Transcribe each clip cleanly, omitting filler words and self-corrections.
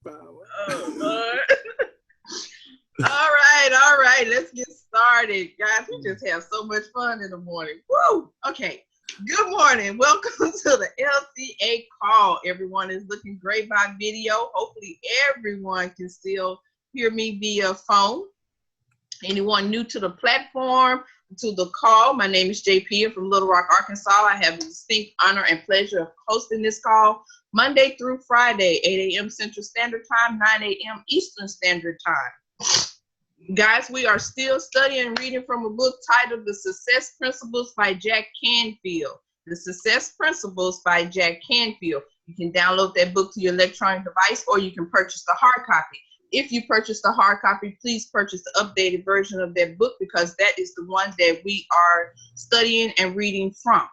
Oh, Lord. All right. Let's get started. Guys, we just have so much fun in the morning. Woo! Okay. Good morning. Welcome to the LCA call. Everyone is looking great by video. Hopefully everyone can still hear me via phone. Anyone new to the platform, to the call, my name is JP. I'm from Little Rock, Arkansas. I have the distinct honor and pleasure of hosting this call Monday through Friday, 8 a.m. Central Standard Time, 9 a.m. Eastern Standard Time. Guys, we are still studying and reading from a book titled The Success Principles by Jack Canfield. The Success Principles by Jack Canfield. You can download that book to your electronic device, or you can purchase the hard copy. If you purchase the hard copy, please purchase the updated version of that book, because that is the one that we are studying and reading from.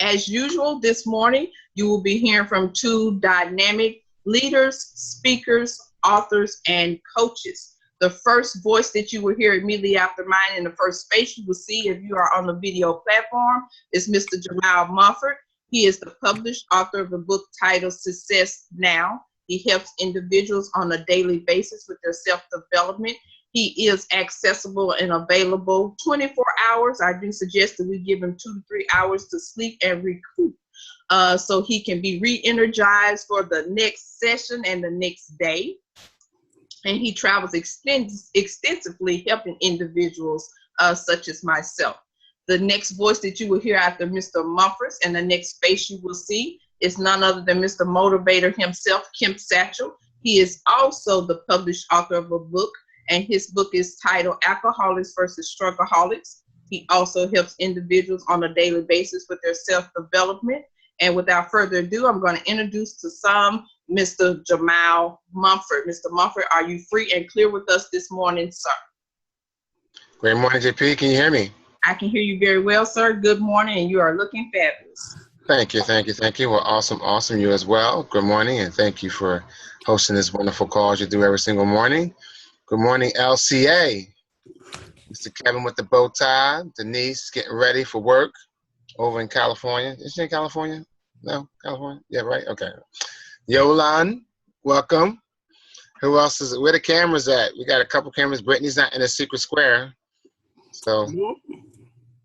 As usual, this morning, you will be hearing from two dynamic leaders, speakers, authors, and coaches. The first voice that you will hear immediately after mine in the first space you will see if you are on the video platform is Mr. Jamal Mumford. He is the published author of a book titled Success Now. He helps individuals on a daily basis with their self-development. He is accessible and available 24 hours. I do suggest that we give him 2 to 3 hours to sleep and recoup so he can be re-energized for the next session and the next day. And he travels extensively helping individuals such as myself. The next voice that you will hear after Mr. Mumford and the next face you will see is none other than Mr. Motivator himself, Kemp Satchel. He is also the published author of a book, and his book is titled Alcoholics versus Struggleholics. He also helps individuals on a daily basis with their self-development. And without further ado, I'm going to introduce to some Mr. Jamal Mumford. Mr. Mumford, are you free and clear with us this morning, sir? Great morning, JP. Can you hear me? I can hear you very well, sir. Good morning, and you are looking fabulous. Thank you. Well, awesome. You as well. Good morning, and thank you for hosting this wonderful call as you do every single morning. Good morning, LCA. Mr. Kevin with the bow tie. Denise getting ready for work over in California. Is she in California? No, California? Yeah, right? Okay. Yolan, welcome. Who else is it? Where the cameras at? We got a couple cameras. Brittany's not in a secret square. So,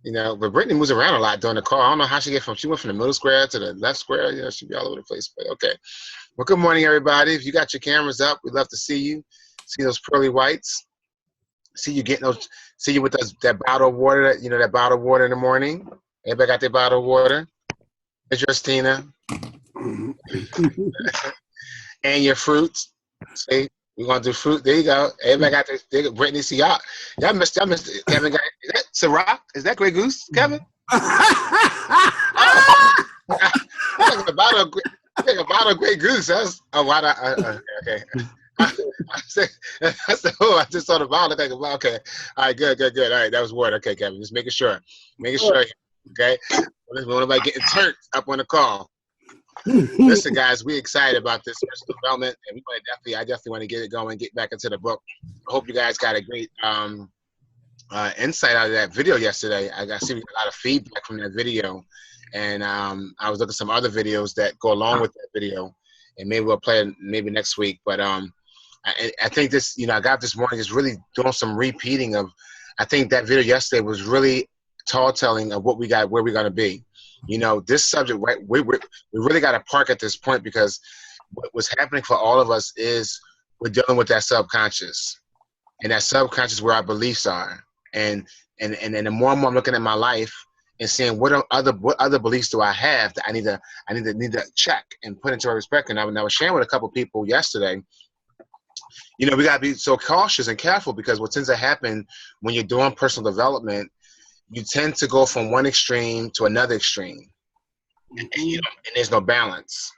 you know, but Brittany moves around a lot during the call. I don't know how she went from the middle square to the left square. You know, she'd be all over the place. But okay. Well, good morning, everybody. If you got your cameras up, we'd love to see you. See those pearly whites. See you with that bottle of water, that bottle of water in the morning. Everybody got their bottle of water. It's Justina. And your fruits. See, we're gonna do fruit. There you go. Everybody got this. Brittany, see y'all missed it. Kevin got, is that Ciroc? Is that Grey Goose, Kevin? Like a bottle of Grey Goose. That's okay. I said, I just saw the bottle. Okay. All right, good. All right, that was water. Okay, Kevin, just making sure. Okay. We don't nobody getting turned up on the call. Listen, guys, we're excited about this personal development, and I definitely want to get it going, get back into the book. I hope you guys got a great insight out of that video yesterday. We got a lot of feedback from that video, and I was looking at some other videos that go along with that video, and maybe we'll play it maybe next week. But I think this, I got this morning is really doing some repeating of. I think that video yesterday was really tall telling of what we got, where we're going to be. This subject, right? We really got to park at this point, because what's happening for all of us is we're dealing with that subconscious, and that subconscious where our beliefs are, and the more and more I'm looking at my life and seeing what other beliefs do I have that I need to check and put into respect. And I was sharing with a couple people yesterday. We got to be so cautious and careful, because what tends to happen when you're doing personal development, you tend to go from one extreme to another extreme, and there's no balance.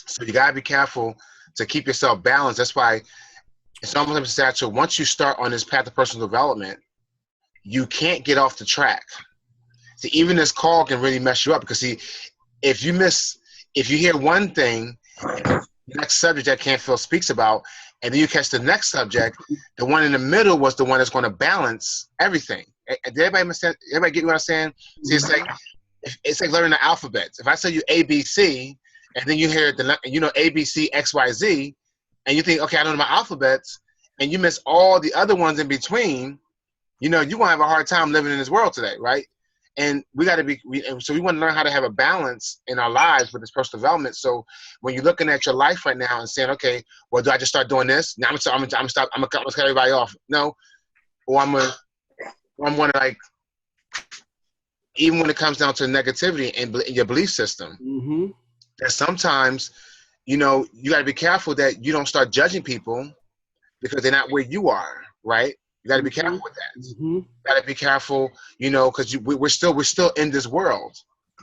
So you gotta be careful to keep yourself balanced. That's why it's almost essential. Once you start on this path of personal development, you can't get off the track. See, even this call can really mess you up, because if you hear one thing, the next subject that Canfield speaks about, and then you catch the next subject, the one in the middle was the one that's going to balance everything. Did everybody understand? Everybody get what I'm saying? See, it's like learning the alphabet. If I tell you ABC, and then you hear ABC XYZ, and you think, okay, I know my alphabets, and you miss all the other ones in between, you're going to have a hard time living in this world today, right? And we got to so we want to learn how to have a balance in our lives with this personal development. So when you're looking at your life right now and saying, okay, well, do I just start doing this? Now I'm gonna cut everybody off. No, or I'm gonna like, even when it comes down to negativity in your belief system, that sometimes, you got to be careful that you don't start judging people because they're not where you are, right? You got to be careful with that. You got to be careful, because we're still in this world.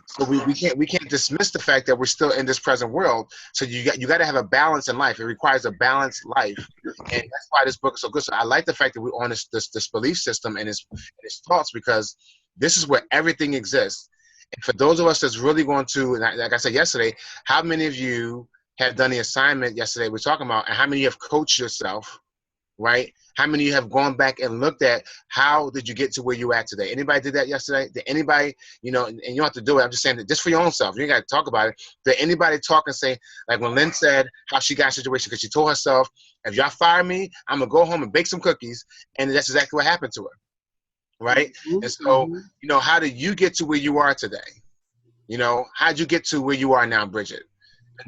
So we can't dismiss the fact that we're still in this present world. So you got to have a balance in life. It requires a balanced life, and that's why this book is so good. So I like the fact that we're on this belief system and its thoughts, because this is where everything exists. And for those of us that's really going to, like I said yesterday, how many of you have done the assignment yesterday we're talking about, and how many have coached yourself, right? How many of you have gone back and looked at how did you get to where you're at today? Anybody did that yesterday? Did anybody, and you don't have to do it. I'm just saying that just for your own self. You ain't got to talk about it. Did anybody talk and say, like when Lynn said how she got a situation, because she told herself, if y'all fire me, I'm going to go home and bake some cookies. And that's exactly what happened to her, right? And so, how did you get to where you are today? How'd you get to where you are now, Bridget?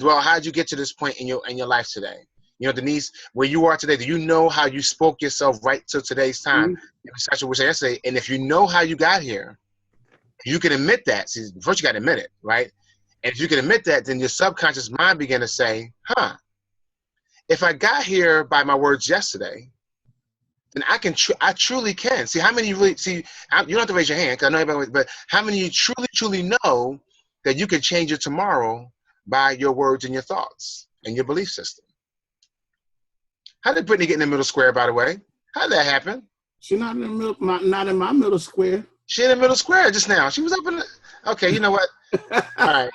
Well, how'd you get to this point in your life today? Denise, where you are today, do you know how you spoke yourself right to today's time? That's what we said yesterday. And if you know how you got here, you can admit that. See, first you got to admit it, right? And if you can admit that, then your subconscious mind begin to say, if I got here by my words yesterday, then I truly can. See, how many you really, see, you don't have to raise your hand, because I know everybody, but how many you truly know that you can change your tomorrow by your words and your thoughts and your belief system? How did Brittany get in the middle square, by the way? How did that happen? She's not in the middle, not in my middle square. She in the middle square just now. She was up in the, okay, you know what? All right.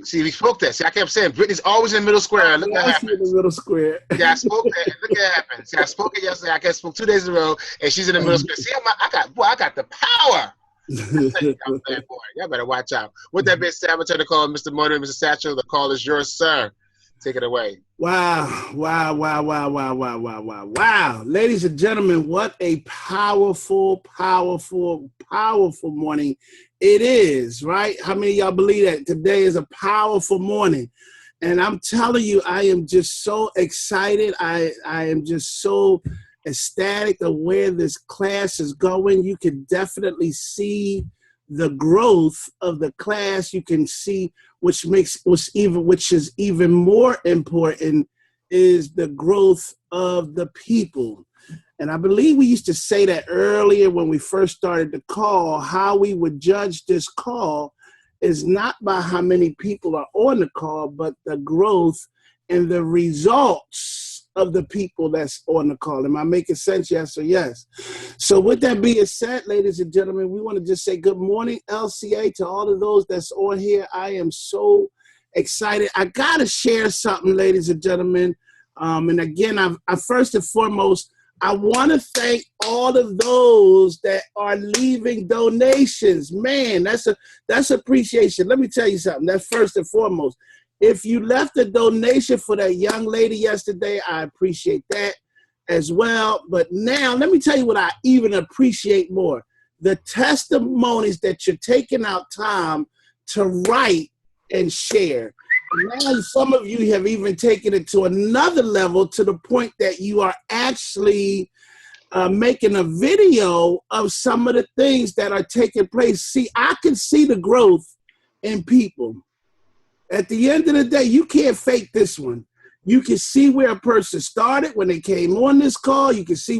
See, we spoke that. See, I kept saying, Brittany's always in the middle square. Look what happened. In the middle square. Yeah, I spoke that. Look what happened. See, I spoke it yesterday. I spoke 2 days in a row, and she's in the middle square. See, I got the power. Y'all better watch out. With that being said, I'm going to turn the call to Mr. Motor and Mr. Satchel. The call is yours, sir. Take it away. Wow. Ladies and gentlemen, what a powerful morning it is, right? How many of y'all believe that today is a powerful morning? And I'm telling you, I am just so excited. I am just so ecstatic of where this class is going. You can definitely see the growth of the class. You can see which is even more important is the growth of the people. And I believe we used to say that earlier when we first started the call. How we would judge this call is not by how many people are on the call, but the growth and the results of the people that's on the call. Am I making sense? Yes or yes? So with that being said, ladies and gentlemen, we want to just say good morning, LCA, to all of those that's on here. I am so excited. I got to share something, ladies and gentlemen. And again, I first and foremost, I want to thank all of those that are leaving donations. Man, that's appreciation. Let me tell you something. That's first and foremost. If you left a donation for that young lady yesterday, I appreciate that as well. But now, let me tell you what I even appreciate more. The testimonies that you're taking out time to write and share. Now, some of you have even taken it to another level, to the point that you are actually making a video of some of the things that are taking place. See, I can see the growth in people. At the end of the day, you can't fake this one. You can see where a person started when they came on this call. You can see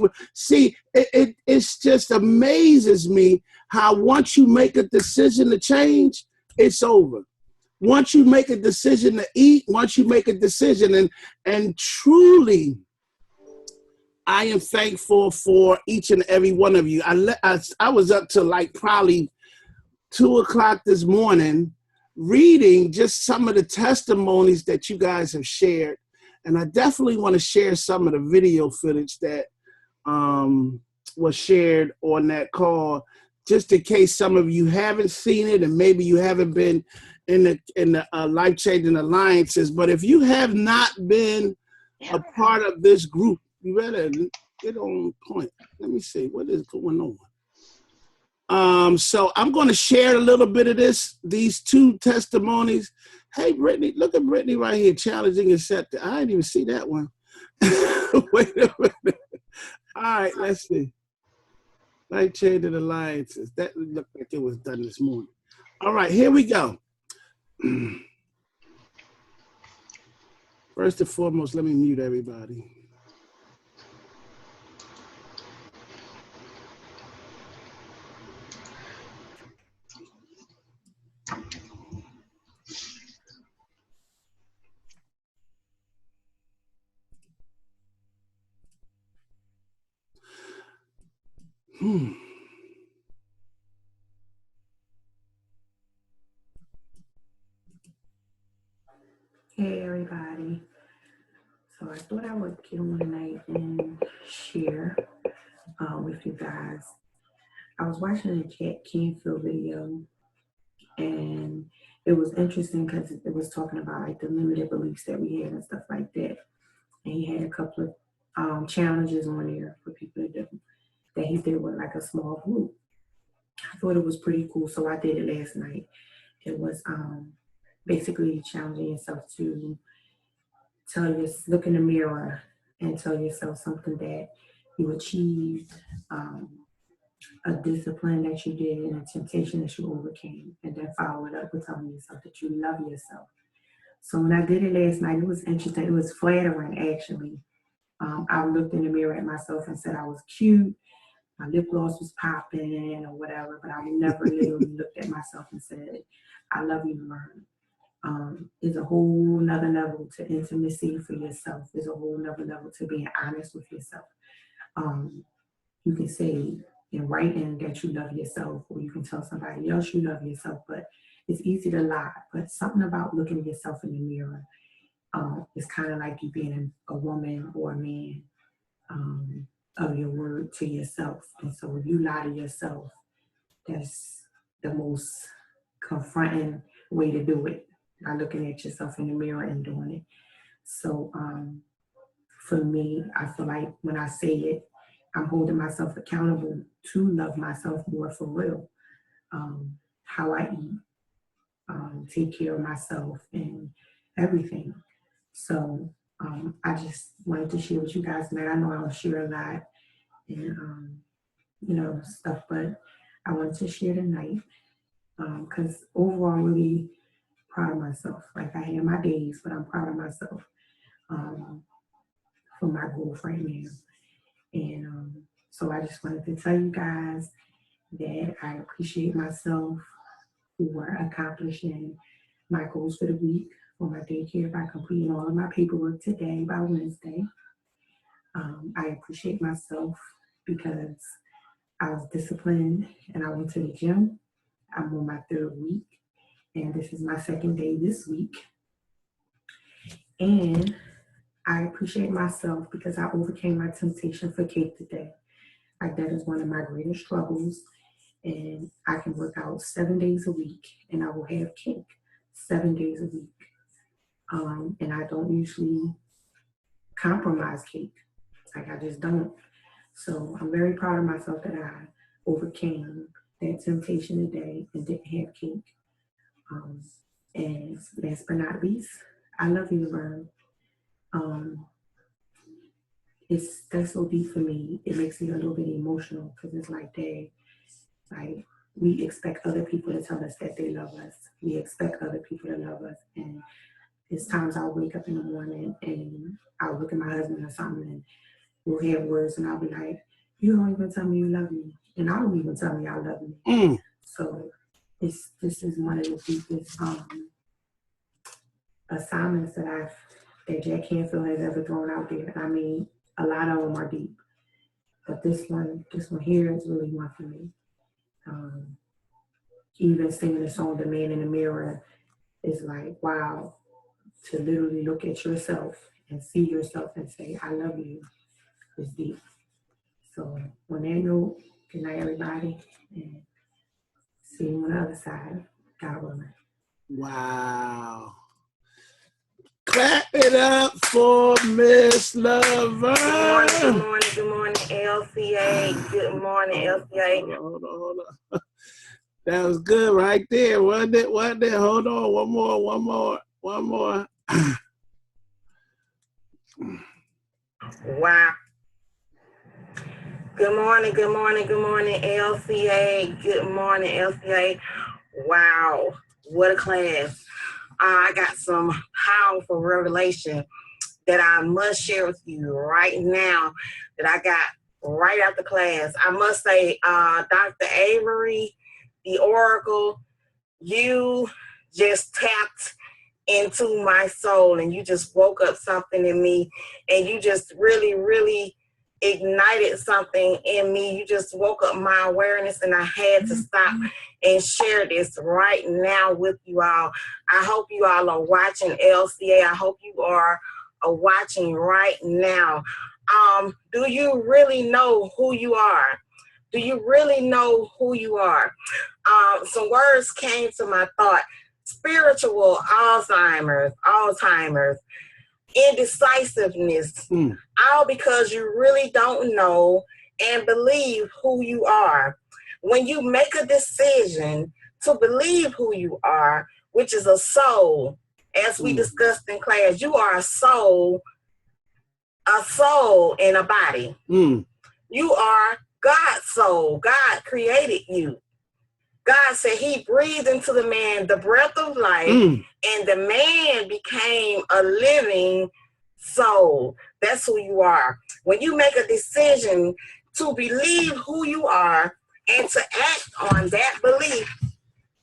it's just amazes me how once you make a decision to change, it's over. Once you make a decision to eat, once you make a decision, and truly, I am thankful for each and every one of you. I was up to like probably 2:00 this morning, reading just some of the testimonies that you guys have shared. And I definitely want to share some of the video footage that was shared on that call, just in case some of you haven't seen it and maybe you haven't been in the Life-Changing Alliances. But if you have not been a part of this group, you better get on point. Let me see what is going on. So I'm going to share a little bit of these two testimonies. Hey, Brittany, look at Brittany right here, challenging acceptance. I didn't even see that one. Wait a minute. All right, let's see. Life-Changing Alliances. That looked like it was done this morning. All right, here we go. First and foremost, let me mute everybody. Hey everybody. So I thought I would get on tonight and share with you guys. I was watching a Jack Canfield video, and it was interesting because it was talking about like the limited beliefs that we have and stuff like that. And he had a couple of challenges on there for people to do that he did with like a small group. I thought it was pretty cool, so I did it last night. It was basically challenging yourself to look in the mirror and tell yourself something that you achieved, a discipline that you did, and a temptation that you overcame, and then follow it up with telling yourself that you love yourself. So when I did it last night, it was interesting. It was flattering, actually. I looked in the mirror at myself and said I was cute, my lip gloss was popping or whatever, but I never literally looked at myself and said, I love you, Laverne. Is a whole nother level to intimacy for yourself. There's a whole nother level to being honest with yourself. You can say in writing that you love yourself, or you can tell somebody else you love yourself, but it's easy to lie. But something about looking at yourself in the mirror is kind of like you being a woman or a man of your word to yourself. And so if you lie to yourself, that's the most confronting way to do it, by looking at yourself in the mirror and doing it. So for me, I feel like when I say it, I'm holding myself accountable to love myself more for real. How I eat, take care of myself and everything. So I just wanted to share with you guys tonight. I know I don't share a lot and stuff, but I wanted to share tonight because overall I'm really proud of myself. Like, I have my days, but I'm proud of myself for my growth right now. And so I just wanted to tell you guys that I appreciate myself for accomplishing my goals for the week for my daycare by completing all of my paperwork today by Wednesday. I appreciate myself because I was disciplined and I went to the gym. I'm on my 3rd week, and this is my 2nd day this week. And I appreciate myself because I overcame my temptation for cake today. Like, that is one of my greatest struggles. And I can work out 7 days a week and I will have cake 7 days a week. And I don't usually compromise cake. Like, I just don't. So I'm very proud of myself that I overcame that temptation today and didn't have cake. And last but not least, I love you, Laverne. That's so deep for me. It makes me a little bit emotional because it's like, dang, like, we expect other people to tell us that they love us. We expect other people to love us. And it's times I'll wake up in the morning and I'll look at my husband or something and we'll have words and I'll be like, you don't even tell me you love me. And I don't even tell me I love me. So this is one of the deepest assignments that Jack Canfield has ever thrown out there. I mean, a lot of them are deep, but this one here is really one for me. Even singing the song "The Man in the Mirror" is like, wow, to literally look at yourself and see yourself and say, "I love you," is deep. So on that note, good night, everybody, and see you on the other side. God willing. Wow. Clap it up for Miss Laverne. Good morning, LCA. Good morning, LCA. Hold on. That was good right there, wasn't it? Hold on, one more. Wow. Good morning, LCA. Good morning, LCA. Wow, what a class. I got some powerful revelation that I must share with you right now that I got right after class. I must say, Dr. Avery, the Oracle, you just tapped into my soul and you just woke up something in me and you just really ignited something in me. You just woke up my awareness and I had to stop and share this right now with you all. I hope you all are watching LCA. I hope you are watching right now. Do you really know who you are? Do you really know who you are? Some words came to my thought. Spiritual Alzheimer's, indecisiveness, all because you really don't know and believe who you are. When you make a decision to believe who you are, which is a soul, as we discussed in class, you are a soul in a body. You are God's soul. God created you. God said he breathed into the man the breath of life, and the man became a living soul. That's who you are. When you make a decision to believe who you are and to act on that belief,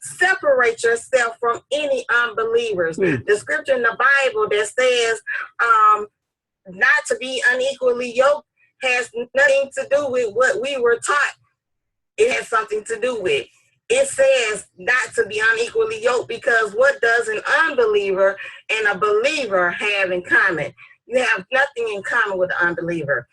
separate yourself from any unbelievers. The scripture in the Bible that says not to be unequally yoked has nothing to do with what we were taught. It has something to do with. It says not to be unequally yoked, because what does an unbeliever and a believer have in common? You have nothing in common with an unbeliever.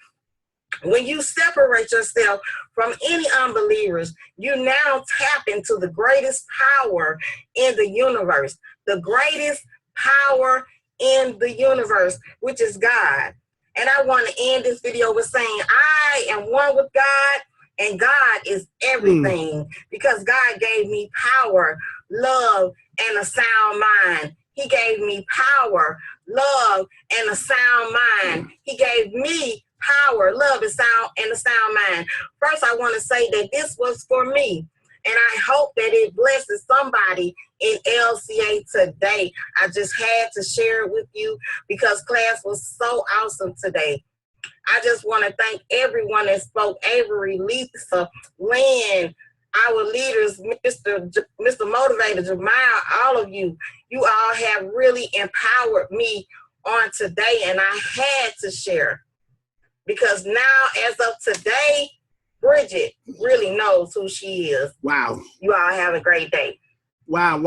When you separate yourself from any unbelievers, you now tap into the greatest power in the universe, the greatest power in the universe, which is God. And I want to end this video with saying, I am one with God, and God is everything, because God gave me power, love, and a sound mind. He gave me power, love, and a sound mind. He gave me power, love, and a sound mind. First, I want to say that this was for me, and I hope that it blesses somebody in LCA today. I just had to share it with you because class was so awesome today. I just want to thank everyone that spoke. Avery, Lisa, Lynn, our leaders, Mr. Motivator, Jamal, all of you. You all have really empowered me on today, and I had to share. Because now, as of today, Bridget really knows who she is. Wow. You all have a great day. Wow.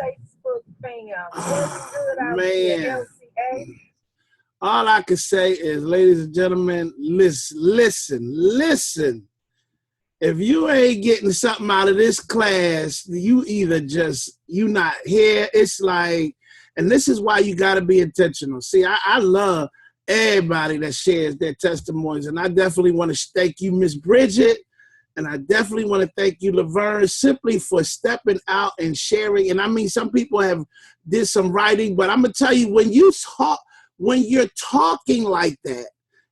Facebook fam. Man. All I can say is, ladies and gentlemen, listen. If you ain't getting something out of this class, you not here. It's like, and this is why you got to be intentional. See, I love everybody that shares their testimonies, and I definitely want to thank you, Miss Bridget, and I definitely want to thank you, Laverne, simply for stepping out and sharing. And I mean, some people have did some writing, but I'm gonna tell you, when you're talking like that,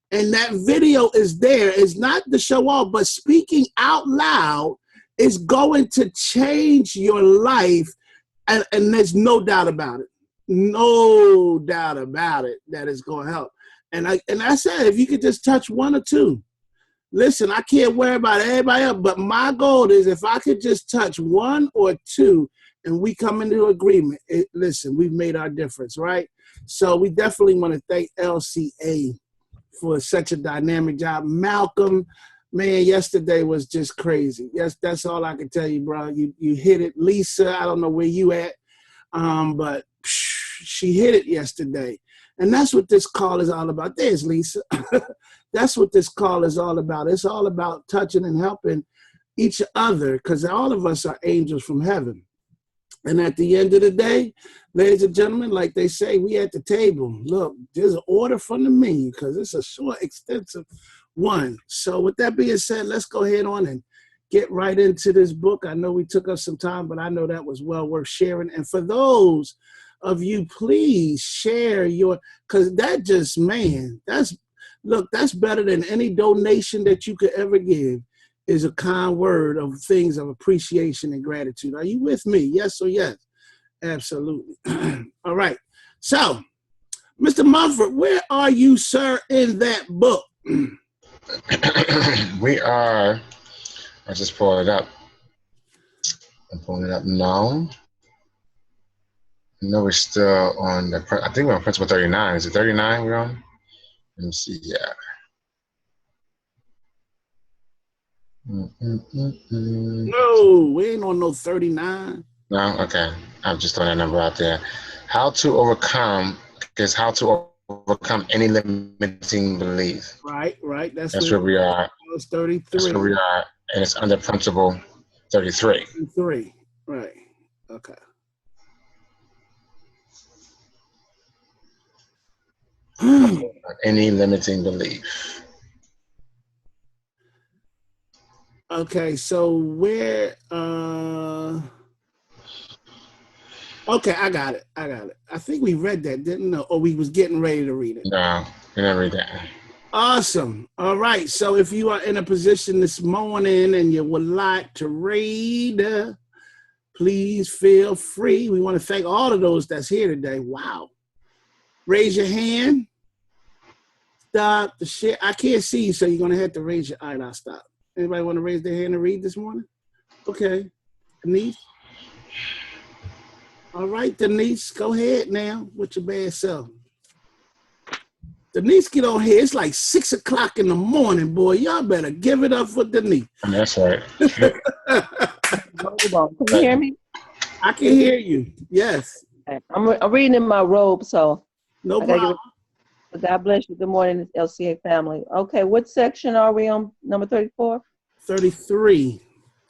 and that video is there, it's not to show off, but speaking out loud is going to change your life. And there's no doubt about it. No doubt about it that it's going to help. And I said, if you could just touch one or two. Listen, I can't worry about everybody else, but my goal is if I could just touch one or two and we come into agreement, listen, we've made our difference, right? So we definitely want to thank LCA for such a dynamic job. Malcolm, man, yesterday was just crazy. Yes, that's all I can tell you, bro. You hit it. Lisa, I don't know where you at, but she hit it yesterday. And that's what this call is all about. There's Lisa. That's what this call is all about. It's all about touching and helping each other, because all of us are angels from heaven. And at the end of the day, ladies and gentlemen, like they say, we at the table. Look, there's an order from the menu because it's a short, extensive one. So with that being said, let's go ahead on and get right into this book. I know we took us some time, but I know that was well worth sharing. And for those of you, please share your, because that just, man, that's better than any donation that you could ever give, is a kind word of things of appreciation and gratitude. Are you with me? Yes or yes? Absolutely. All right. So, Mr. Mumford, where are you, sir, in that book? We are, I just pulled it up. I'm pulling it up now. No, we're still on the, I think we're on principle 39. Is it 39 we're on? Let me see, yeah. No, we ain't on no 39. No, okay. I'm just throwing that number out there. How to overcome any limiting belief. Right. That's where we are. It's 33. That's where we are, and it's under principle 33. 33, right. Okay. Any limiting belief. Okay, so where, okay, I got it. I think we read that, didn't we? Or we was getting ready to read it. No, we didn't read that. Awesome. All right, so if you are in a position this morning and you would like to read, please feel free. We want to thank all of those that's here today. Wow. Raise your hand. Stop the shit. I can't see you, so you're going to have to raise your eye. I'll stop. Anybody want to raise their hand and read this morning? Okay. Denise? All right, Denise, go ahead now with your bad self. Denise, get on here. It's like 6 o'clock in the morning, boy. Y'all better give it up for Denise. That's right. Hold on. Can you hear me? I can hear you. Yes. Okay. I'm reading in my robe, so. No problem. God bless you. Good morning, LCA family. Okay, what section are we on? Number 34? 33.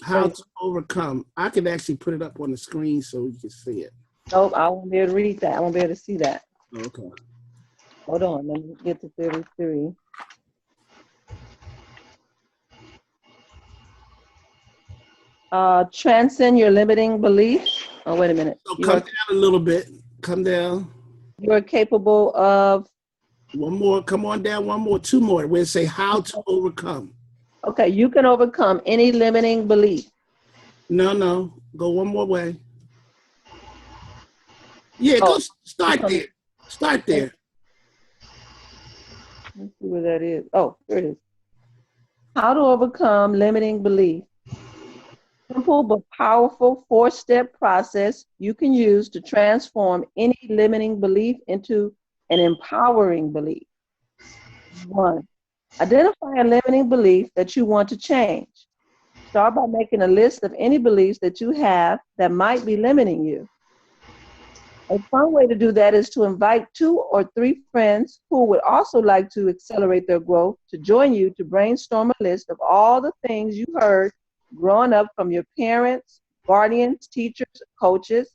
How to overcome. I can actually put it up on the screen so you can see it. Nope, I won't be able to read that. I won't be able to see that. Okay. Hold on, let me get to 33. Transcend your limiting beliefs. Oh, wait a minute. So come down a little bit. Come down. You're capable of. One more. Come on down. One more. Two more. We'll say how to overcome. Okay, you can overcome any limiting belief. No. Go one more way. Yeah, go start there. Start there. Let's see where that is. Oh, here it is. How to overcome limiting belief. Simple but powerful 4-step process you can use to transform any limiting belief into an empowering belief. 1, identify a limiting belief that you want to change. Start by making a list of any beliefs that you have that might be limiting you. A fun way to do that is to invite 2 or 3 friends who would also like to accelerate their growth to join you to brainstorm a list of all the things you heard growing up from your parents, guardians, teachers, coaches,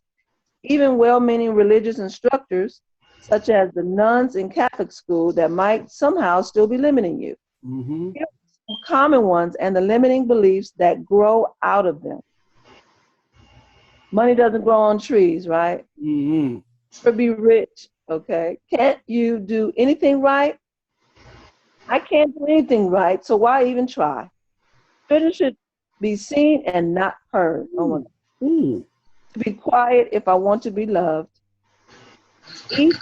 even well-meaning religious instructors, such as the nuns in Catholic school that might somehow still be limiting you. Mm-hmm. Here are some common ones and the limiting beliefs that grow out of them. Money doesn't grow on trees, right? Mm-hmm. Never be rich, okay? Can't you do anything right? I can't do anything right, so why even try? Children should be seen and not heard. Oh my God. To be quiet if I want to be loved. Eat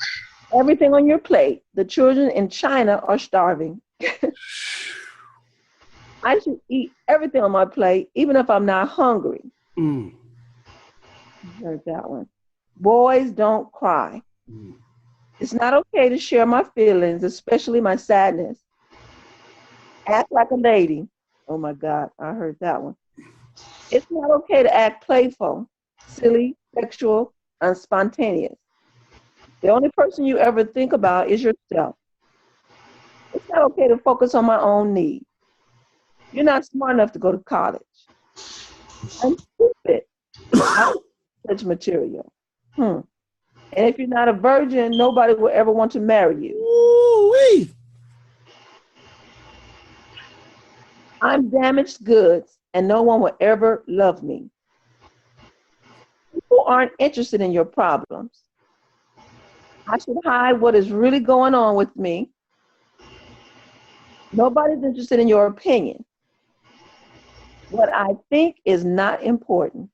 everything on your plate. The children in China are starving. I should eat everything on my plate, even if I'm not hungry. Mm. Heard that one. Boys don't cry. It's not okay to share my feelings, especially my sadness. Act like a lady. Oh my God, I heard that one. It's not okay to act playful, silly, sexual, and spontaneous. The only person you ever think about is yourself. It's not okay to focus on my own needs. You're not smart enough to go to college. I'm stupid. I don't need such material. And if you're not a virgin, nobody will ever want to marry you. Ooh-wee. I'm damaged goods, and no one will ever love me. People aren't interested in your problems. I should hide what is really going on with me. Nobody's interested in your opinion. What I think is not important.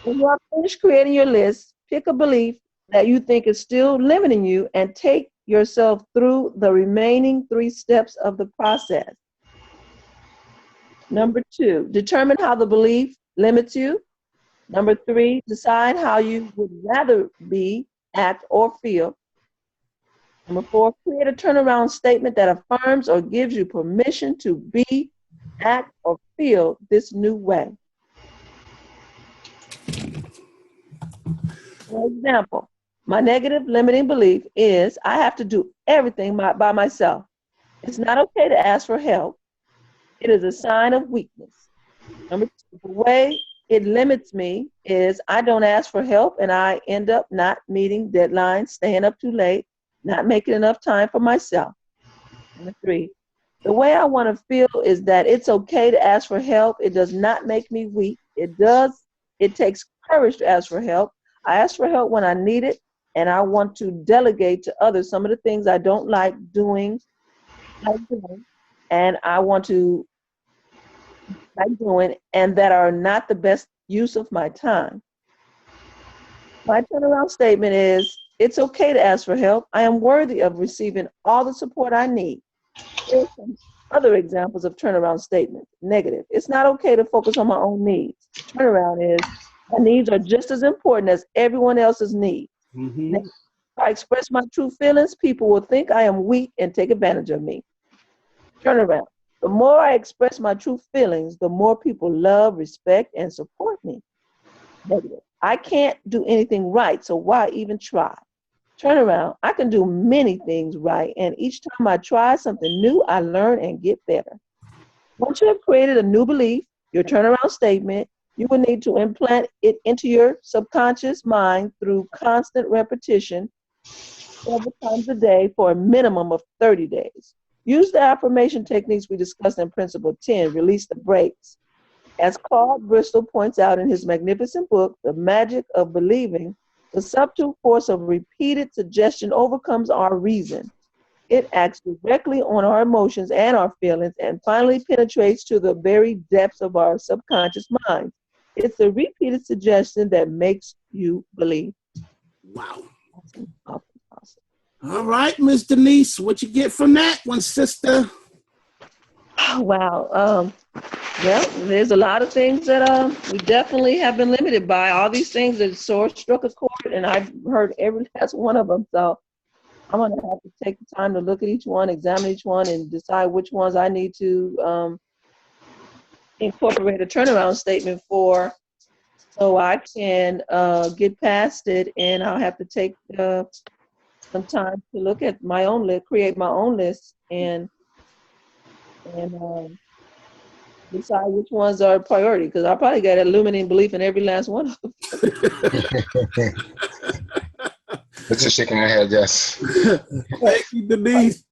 When you are finished creating your list, pick a belief that you think is still limiting you and take yourself through the remaining 3 steps of the process. Number 2, determine how the belief limits you. Number 3, decide how you would rather be, act, or feel. Number 4, create a turnaround statement that affirms or gives you permission to be, act, or feel this new way. For example, my negative limiting belief is I have to do everything by myself. It's not okay to ask for help. It is a sign of weakness. Number 2, the way it limits me is I don't ask for help and I end up not meeting deadlines, staying up too late, not making enough time for myself. Number 3, the way I want to feel is that it's okay to ask for help. It does not make me weak. It takes courage to ask for help. I ask for help when I need it, and I want to delegate to others some of the things I don't like doing, and I want to like doing, and that are not the best use of my time. My turnaround statement is, it's okay to ask for help. I am worthy of receiving all the support I need. Here's some other examples of turnaround statements. Negative. It's not okay to focus on my own needs. Turnaround is, my needs are just as important as everyone else's needs. Mm-hmm. If I express my true feelings, people will think I am weak and take advantage of me. Turnaround. The more I express my true feelings, the more people love, respect, and support me. Negative. I can't do anything right, so why even try? Turnaround. I can do many things right, and each time I try something new, I learn and get better. Once you have created a new belief, your turnaround statement, you will need to implant it into your subconscious mind through constant repetition several times a day for a minimum of 30 days. Use the affirmation techniques we discussed in Principle 10, Release the Brakes. As Claude Bristol points out in his magnificent book, The Magic of Believing, the subtle force of repeated suggestion overcomes our reason. It acts directly on our emotions and our feelings and finally penetrates to the very depths of our subconscious mind. It's the repeated suggestion that makes you believe. Wow. Awesome. All right, Miss Denise, what you get from that one, sister? Oh, wow. Well, there's a lot of things that we definitely have been limited by. All these things that struck a chord, and I've heard every last one of them. So I'm going to have to take the time to look at each one, examine each one, and decide which ones I need to incorporate a turnaround statement for, so I can get past it. And I'll have to take some time to look at my own list, create my own list, and decide which ones are a priority, because I probably got a limiting belief in every last one of them. It's just shaking her head, yes. Thank you, Denise.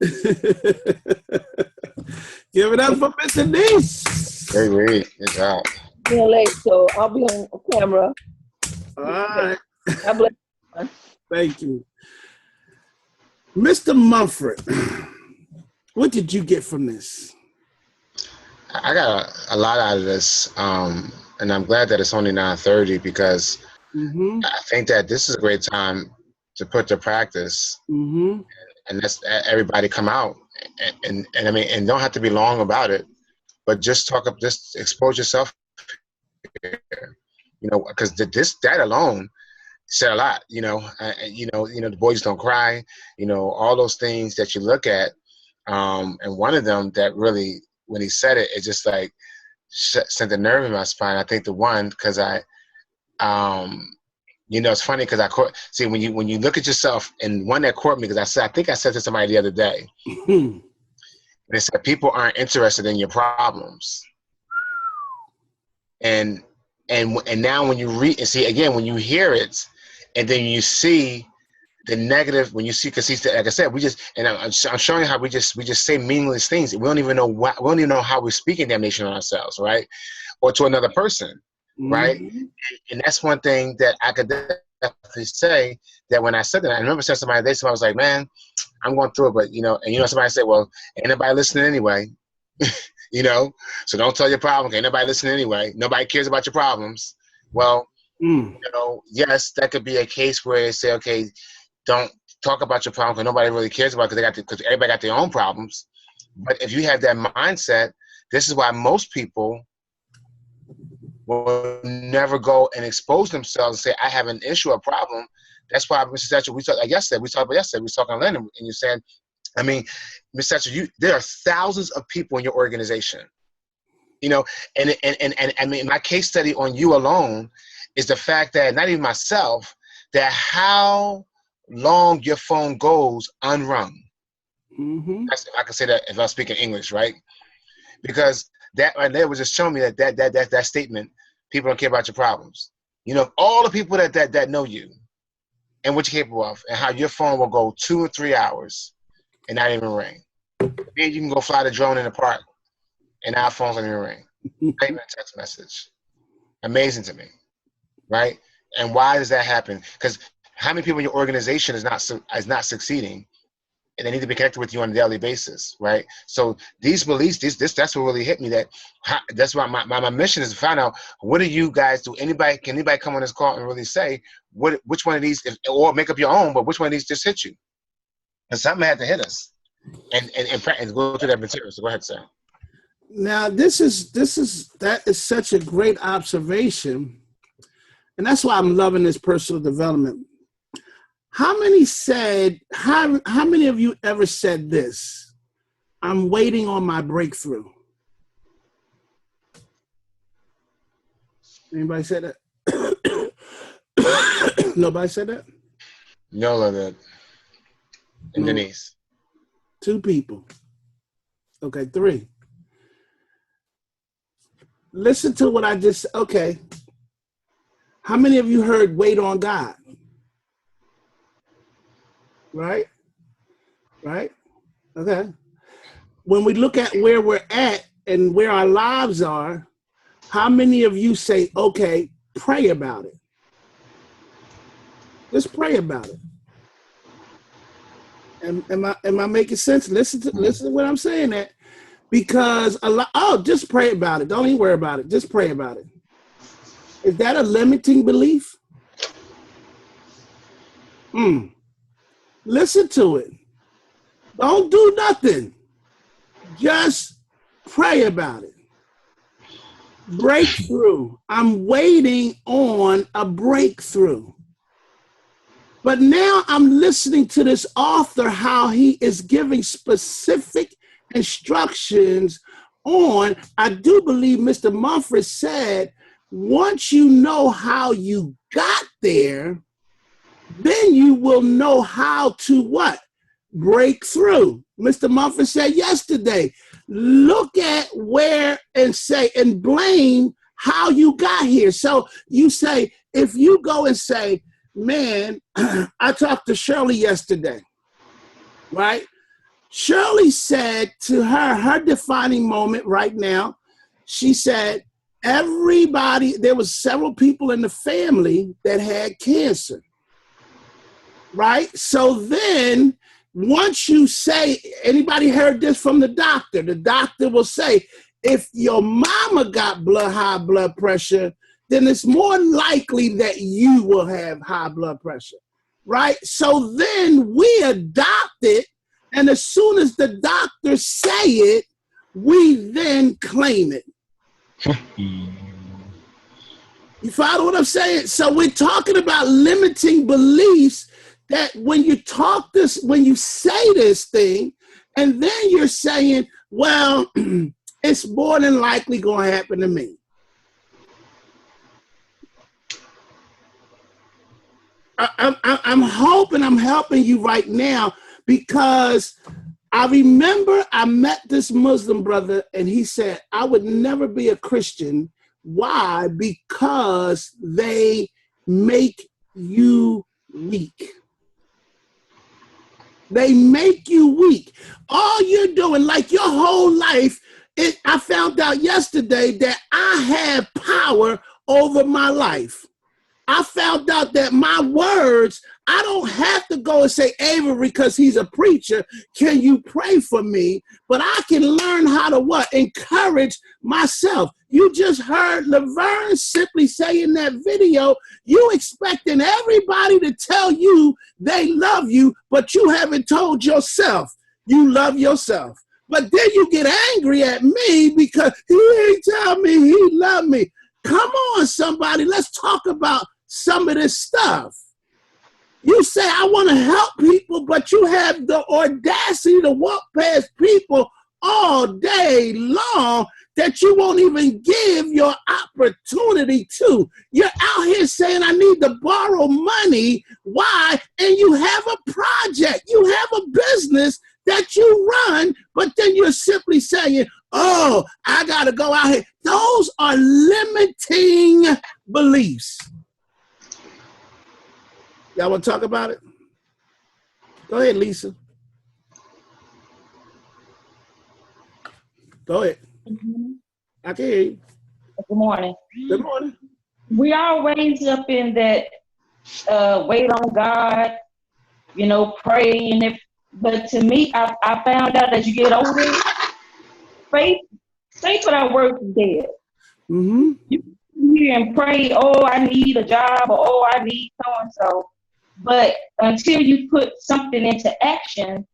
Give it up for Miss Denise. Great. Good job. Being late, so I'll be on camera. All right. God bless you. Thank you. Mr. Mumford, what did you get from this? I got a lot out of this, and I'm glad that it's only 9:30 because I think that this is a great time to put to practice, and that's everybody come out, and I mean, and don't have to be long about it, but just just expose yourself, because that alone said a lot, the boys don't cry, all those things that you look at, and one of them that really, when he said it, it just like sent a nerve in my spine. I think the one, because You know, it's funny because see when you look at yourself, and one that caught me because I think I said to somebody the other day, and they said people aren't interested in your problems, and now when you read and see again when you hear it, and then you see the negative when you see because like I said I'm showing you how we just say meaningless things. We don't even know how we're speaking damnation on ourselves, right, or to another person. Right, and that's one thing that I could definitely say that when I said that, I remember saying somebody was like, "Man, I'm going through it," but somebody said, "Well, ain't nobody listening anyway," so don't tell your problem. Ain't nobody listening anyway. Nobody cares about your problems. Well, yes, that could be a case where they say, "Okay, don't talk about your problem because nobody really cares about it because everybody got their own problems." But if you have that mindset, this is why most people will never go and expose themselves and say, I have an issue or problem. That's why, Mr. Thatcher, we talked about yesterday, we were talking to Lennon, and you're saying, I mean, Mr. Thatcher, there are thousands of people in your organization, and I mean, my case study on you alone is the fact that, not even myself, that how long your phone goes unrung. I can say that if I'm speaking English, right? Because that right there was just showing me that statement, people don't care about your problems. All the people that know you and what you're capable of, and how your phone will go 2 or 3 hours and not even ring. Then you can go fly the drone in the park and our phones don't even ring. Not even a text message. Amazing to me, right? And why does that happen? Because how many people in your organization is not succeeding? And they need to be connected with you on a daily basis, right? So these beliefs, that's what really hit me. That's why my mission is to find out, what do you guys do? Can anybody come on this call and really say which one of these, or make up your own, but which one of these just hit you? And something had to hit us, and go through that material. So go ahead, sir. Now that is such a great observation, and that's why I'm loving this personal development. How many of you ever said this? I'm waiting on my breakthrough. Anybody said that? Nobody said that? No, of that. And Denise. 2 people. Okay, 3. Listen to what I just, okay. How many of you heard wait on God? Right? Okay. When we look at where we're at and where our lives are, how many of you say, okay, pray about it? Just pray about it. Am I making sense? Listen to what I'm saying that, because just pray about it. Don't even worry about it. Just pray about it. Is that a limiting belief? Listen to it. Don't do nothing. Just pray about it. Breakthrough. I'm waiting on a breakthrough. But now I'm listening to this author, how he is giving specific instructions on, I do believe Mr. Mumford said, once you know how you got there, then you will know how to what? Break through. Mr. Mumford said yesterday, look at where and say and blame how you got here. So you say, if you go and say, man, I talked to Shirley yesterday, right? Shirley said to her defining moment right now, she said, there was several people in the family that had cancer. Right? So then once you say, anybody heard this from the doctor? The doctor will say, if your mama got high blood pressure, then it's more likely that you will have high blood pressure. Right? So then we adopt it, and as soon as the doctors say it, we then claim it. You follow what I'm saying? So we're talking about limiting beliefs, that when you say this thing, and then you're saying, well, it's more than likely going to happen to me. I'm hoping I'm helping you right now, because I remember I met this Muslim brother and he said, I would never be a Christian. Why? Because they make you weak. They make you weak. All you're doing, like your whole life, I found out yesterday that I have power over my life. I found out that my words, I don't have to go and say, Avery, because he's a preacher, can you pray for me? But I can learn how to what? Encourage myself. You just heard Laverne simply say in that video, you expecting everybody to tell you they love you, but you haven't told yourself you love yourself. But then you get angry at me because he ain't tell me he loved me. Come on, somebody, let's talk about some of this stuff. You say, I want to help people, but you have the audacity to walk past people all day long that you won't even give your opportunity to. You're out here saying, I need to borrow money. Why? And you have a project. You have a business that you run, but then you're simply saying, oh, I got to go out here. Those are limiting beliefs. Y'all want to talk about it? Go ahead, Lisa. Go ahead. I can hear you. Good morning. Good morning. We all raised up in that wait on God, pray. But to me, I found out as you get older, faith without works is dead. Mm-hmm. You hear and pray, oh, I need a job, or oh, I need so-and-so. But until you put something into action,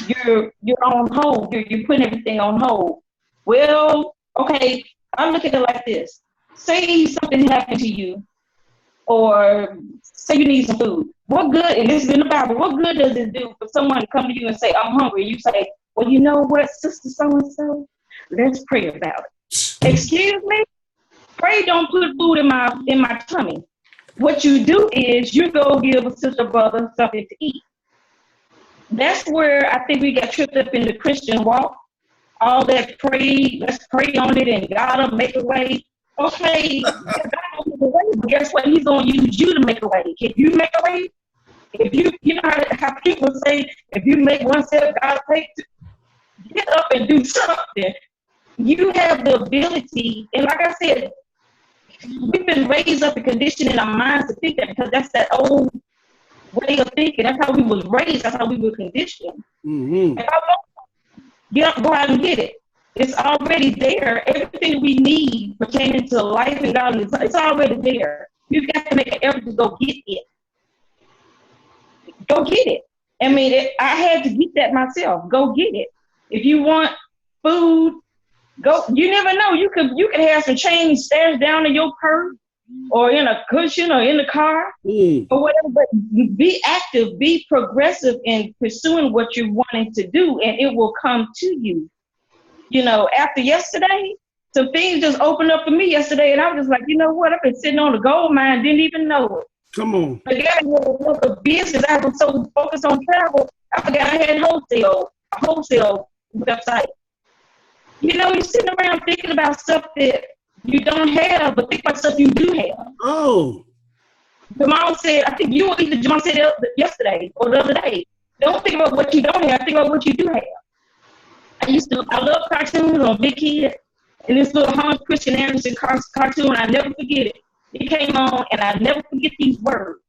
you're on hold. You're putting everything on hold. Well, okay, I look at it like this. Say something happened to you, or say you need some food. What good, and this is in the Bible, what good does it do for someone to come to you and say, I'm hungry? You say, well, you know what, sister so-and-so? Let's pray about it. Excuse me? Pray don't put food in my tummy. What you do is you go give a sister, brother something to eat. That's where I think we got tripped up in the Christian walk. All that pray, let's pray on it, and God will make a way. Okay, God will make a way, but guess what? He's going to use you to make a way. Can you make a way? If you know how people say, if you make one step, God will take two. Get up and do something. You have the ability, and like I said, we've been raised up and conditioned in our minds to think that, because that's that old way of thinking. That's how we was raised. That's how we were conditioned. Mm-hmm. If I want, get up, go out and get it. It's already there. Everything we need pertaining to life and godliness, it's already there. You've got to make an effort to go get it. Go get it. I mean, I had to get that myself. Go get it. If you want food, go. You never know. You could have some change stashed down in your purse, or in a cushion, or in the car, or whatever. But be active, be progressive in pursuing what you're wanting to do, and it will come to you. After yesterday, some things just opened up for me yesterday, and I was just like, you know what? I've been sitting on a gold mine, didn't even know it. Come on. I got a business. I was so focused on travel, I forgot I had a wholesale website. You're sitting around thinking about stuff that you don't have, but think about stuff you do have. Oh. Jamal said, I think you or either Jamal said it yesterday or the other day, don't think about what you don't have, think about what you do have. I love cartoons on Big Kid, and this little Hans Christian Andersen cartoon, I never forget it. It came on, and I never forget these words.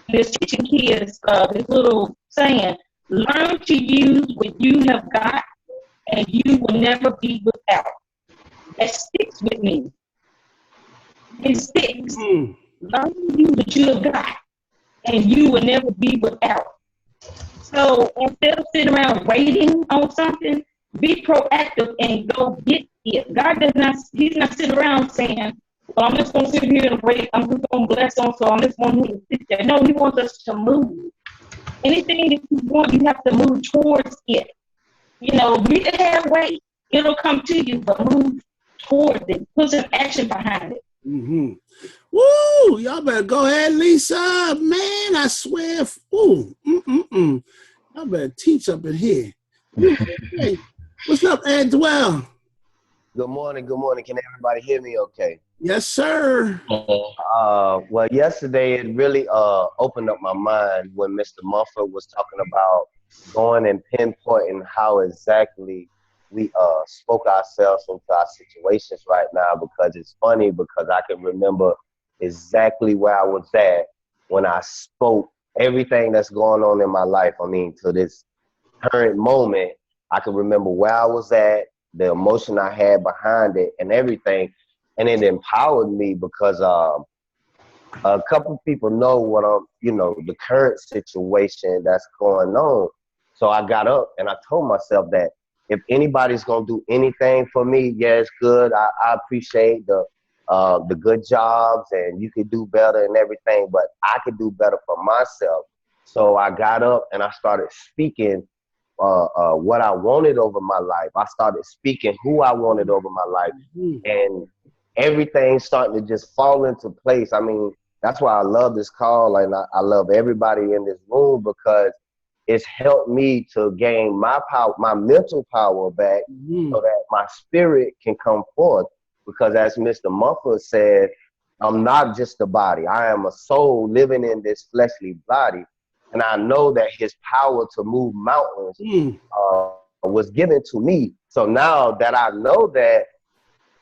It's teaching kids this little saying, learn to use what you have got, and you will never be without. That sticks with me. It sticks. Learn to use what you have got, and you will never be without. So instead of sitting around waiting on something, be proactive and go get it. God he's not sitting around saying, well, I'm just going to sit here and wait. I'm just going to bless them, so I'm just going to sit there. No, he wants us to move. Anything that you want, you have to move towards it. Meet it halfway. It'll come to you, but move towards it. Put some action behind it. Mm-hmm. Woo! Y'all better go ahead, Lisa. Man, I swear. Ooh, y'all better teach up in here. Hey, what's up, Edwell? Good morning. Good morning. Can everybody hear me okay? Yes, sir. Well, yesterday it really opened up my mind when Mr. Mumford was talking about going and pinpointing how exactly we spoke ourselves into our situations right now, because it's funny because I can remember exactly where I was at when I spoke everything that's going on in my life. I mean, to this current moment, I can remember where I was at, the emotion I had behind it and everything. And it empowered me because a couple people know what the current situation that's going on. So I got up and I told myself that if anybody's gonna do anything for me, yeah, it's good. I appreciate the good jobs and you could do better and everything, but I could do better for myself. So I got up and I started speaking what I wanted over my life. I started speaking who I wanted over my life, and everything starting to just fall into place. I mean, that's why I love this call, and I love everybody in this room, because it's helped me to gain my power, my mental power back, so that my spirit can come forth. Because as Mr. Mumford said, I'm not just a body. I am a soul living in this fleshly body. And I know that his power to move mountains was given to me. So now that I know that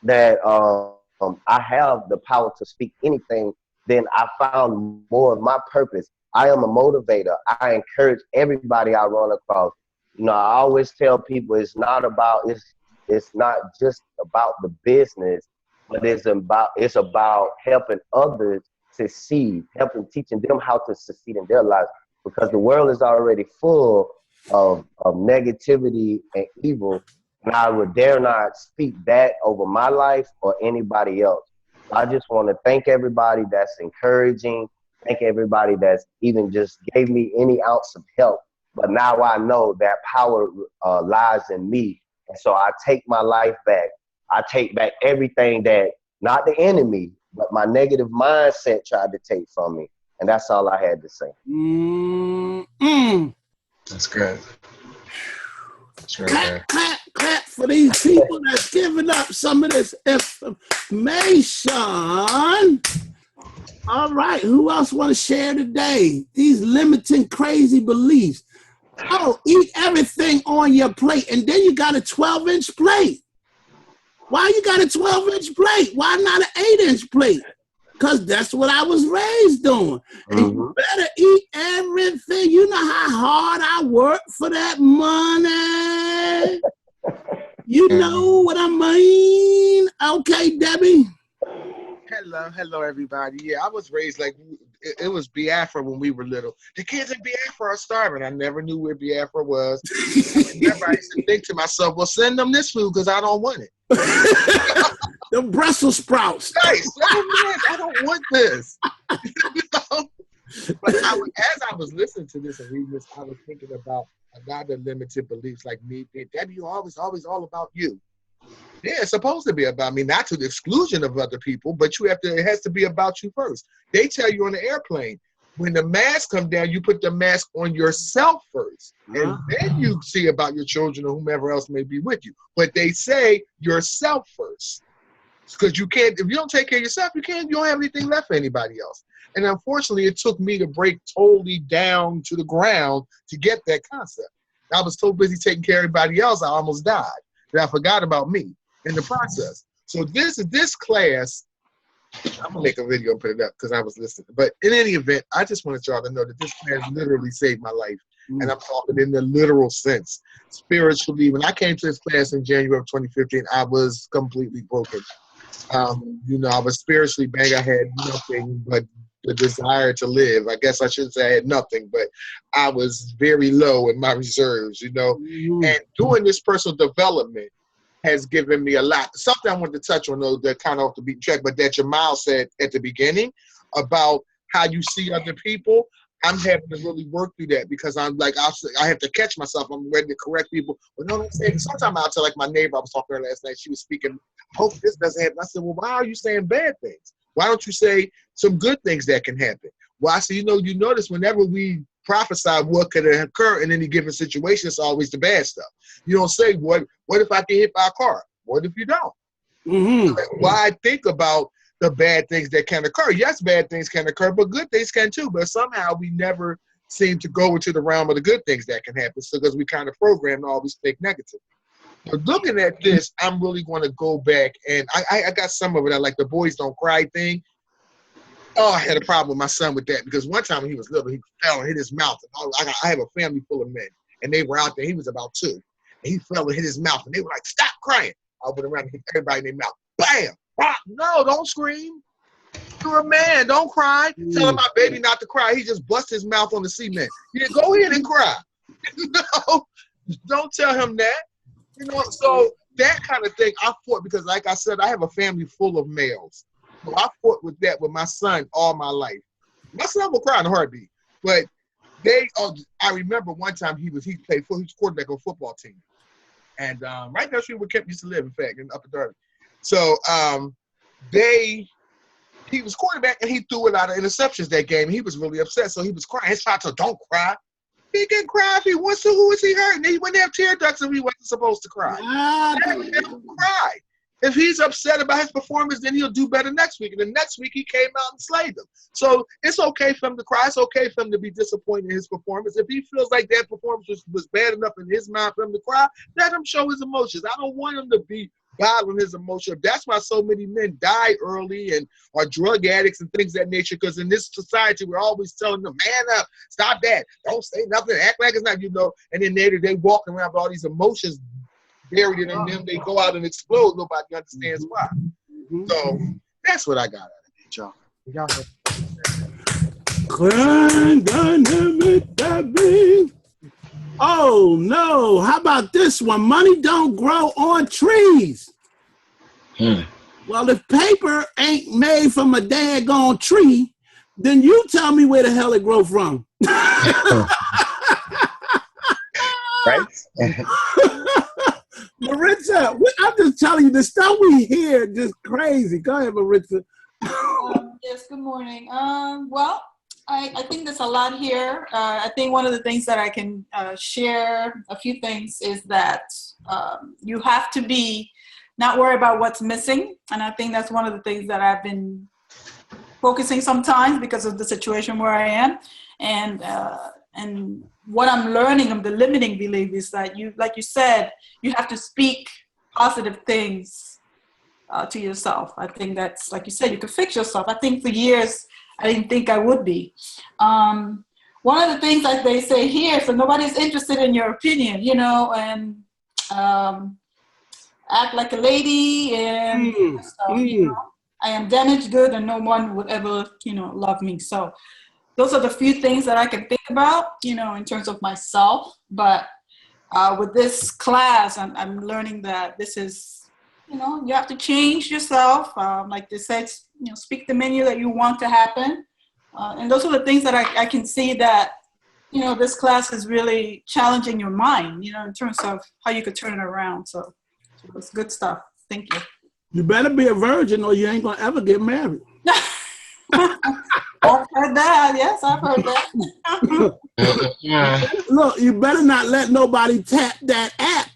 I have the power to speak anything, then I found more of my purpose. I am a motivator. I encourage everybody I run across. You know, I always tell people it's not just about the business, but it's about helping others succeed, teaching them how to succeed in their lives, because the world is already full of negativity and evil. And I would dare not speak that over my life or anybody else. I just want to thank everybody that's encouraging, thank everybody that's even just gave me any ounce of help. But now I know that power lies in me. And so I take my life back. I take back everything that, not the enemy, but my negative mindset tried to take from me. And that's all I had to say. That's good. Clap, clap, clap for these people that's giving up some of this information. All right, who else want to share today? These limiting crazy beliefs. Oh, eat everything on your plate, and then you got a 12-inch plate. Why you got a 12-inch plate? Why not an 8-inch plate? Because that's what I was raised on. And you better eat everything. You know how hard I work for that money. You know what I mean? Okay, Debbie. Hello, everybody. Yeah, I was raised like it was Biafra when we were little. The kids in Biafra are starving. I never knew where Biafra was. I used to think to myself, well, send them this food because I don't want it. The Brussels sprouts. Nice. I don't want this. But as I was listening to this and reading this, I was thinking about a lot of limited beliefs like me. Debbie, you always all about you. Yeah, it's supposed to be about me, not to the exclusion of other people, but it has to be about you first. They tell you on the airplane, when the mask comes down, you put the mask on yourself first. And then you see about your children or whomever else may be with you. But they say yourself first. Because you can't, if you don't take care of yourself, you don't have anything left for anybody else. And unfortunately, it took me to break totally down to the ground to get that concept. I was so busy taking care of everybody else, I almost died. That I forgot about me in the process. So this class, I'm gonna make a video and put it up because I was listening. But in any event, I just wanted y'all to know that this class literally saved my life. And I'm talking in the literal sense. Spiritually, when I came to this class in January of 2015, I was completely broken. I was spiritually bang. I had nothing but the desire to live. I guess I shouldn't say I had nothing, but I was very low in my reserves, And doing this personal development has given me a lot. Something I wanted to touch on, though, that kind of off the beat track, but that Jamal said at the beginning about how you see other people. I'm having to really work through that because I'm like, I have to catch myself. I'm ready to correct people. But no, I'm saying sometimes I'll tell, like my neighbor, I was talking to her last night, she was speaking, hope this doesn't happen. I said, well, why are you saying bad things? Why don't you say some good things that can happen? Well, I said, you notice whenever we prophesy what could occur in any given situation, it's always the bad stuff. You don't say, what if I get hit by a car? What if you don't? Mm-hmm. Why think about the bad things that can occur? Yes, bad things can occur, but good things can too. But somehow we never seem to go into the realm of the good things that can happen, so because we kind of program to always think negative. But looking at this, I'm really going to go back, and I got some of it. I like the boys don't cry thing. Oh, I had a problem with my son with that because one time when he was little, he fell and hit his mouth. And I have a family full of men, and they were out there. He was about 2, and he fell and hit his mouth, and they were like, "Stop crying!" I went around and hit everybody in their mouth. Bam! No, don't scream. You're a man. Don't cry. Tell my baby not to cry. He just busted his mouth on the cement. Yeah, go ahead and cry. No, don't tell him that. So that kind of thing, I fought because, like I said, I have a family full of males. So I fought with that with my son all my life. My son will cry in a heartbeat, but I remember one time he was quarterback on a football team, and right down the street where Kemp used to live, in fact, in Upper Derby. So he was quarterback and he threw a lot of interceptions that game. He was really upset, so he was crying. His father said, "Don't cry." He can cry if he wants to. Who is he hurting? He wouldn't have tear ducts if he wasn't supposed to cry. Let him cry. If he's upset about his performance, then he'll do better next week. And the next week he came out and slayed them. So it's okay for him to cry. It's okay for him to be disappointed in his performance. If he feels like that performance was bad enough in his mind for him to cry, let him show his emotions. I don't want him to be bottling his emotion. That's why so many men die early and are drug addicts and things of that nature, because in this society, we're always telling them, man up, stop that, don't say nothing, act like it's not, and then they walk around with all these emotions buried in them. They go out and explode. Nobody understands why. So that's what I got out of it, y'all. Oh no, how about this one? Money don't grow on trees. Well, if paper ain't made from a daggone tree, then you tell me where the hell it grow from. Right? Maritza, I'm just telling you, the stuff we hear just crazy. Go ahead, Maritza. Yes, good morning. Well, I think there's a lot here. I think one of the things that I can share, a few things, is that you have to be not worry about what's missing. And I think that's one of the things that I've been focusing sometimes because of the situation where I am. And what I'm learning of the limiting belief is that like you said, you have to speak positive things to yourself. I think that's, like you said, you can fix yourself. I think for years, I didn't think I would be. One of the things that they say here, so nobody's interested in your opinion, and act like a lady and stuff, I am damaged good and no one would ever, love me. So those are the few things that I can think about, in terms of myself. But with this class, I'm learning that this is, you have to change yourself. Like they said, speak the menu that you want to happen. And those are the things that I can see that, this class is really challenging your mind, in terms of how you could turn it around. So it's good stuff. Thank you. You better be a virgin or you ain't going to ever get married. I've heard that. Yes, I've heard that. Look, you better not let nobody tap that app.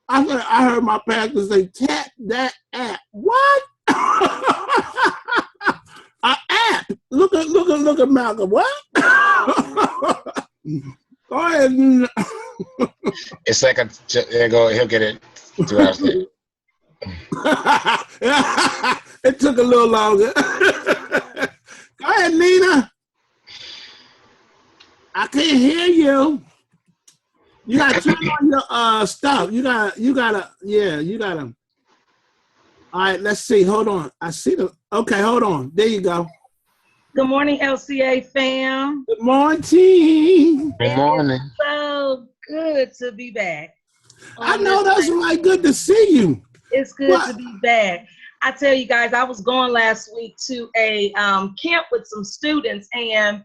I heard my pastor say, tap that app. What? An app? Look at Malcolm. What? Go ahead. It's like he'll get it 2 hours later. It took a little longer. Go ahead, Nina. I can't hear you. You gotta turn on your stuff. You gotta. All right, let's see. Hold on. I see okay, hold on. There you go. Good morning, LCA fam. Good morning. Good morning. It's so good to be back. I know that's right. Good to see you. It's good to be back. I tell you guys, I was going last week to a camp with some students, and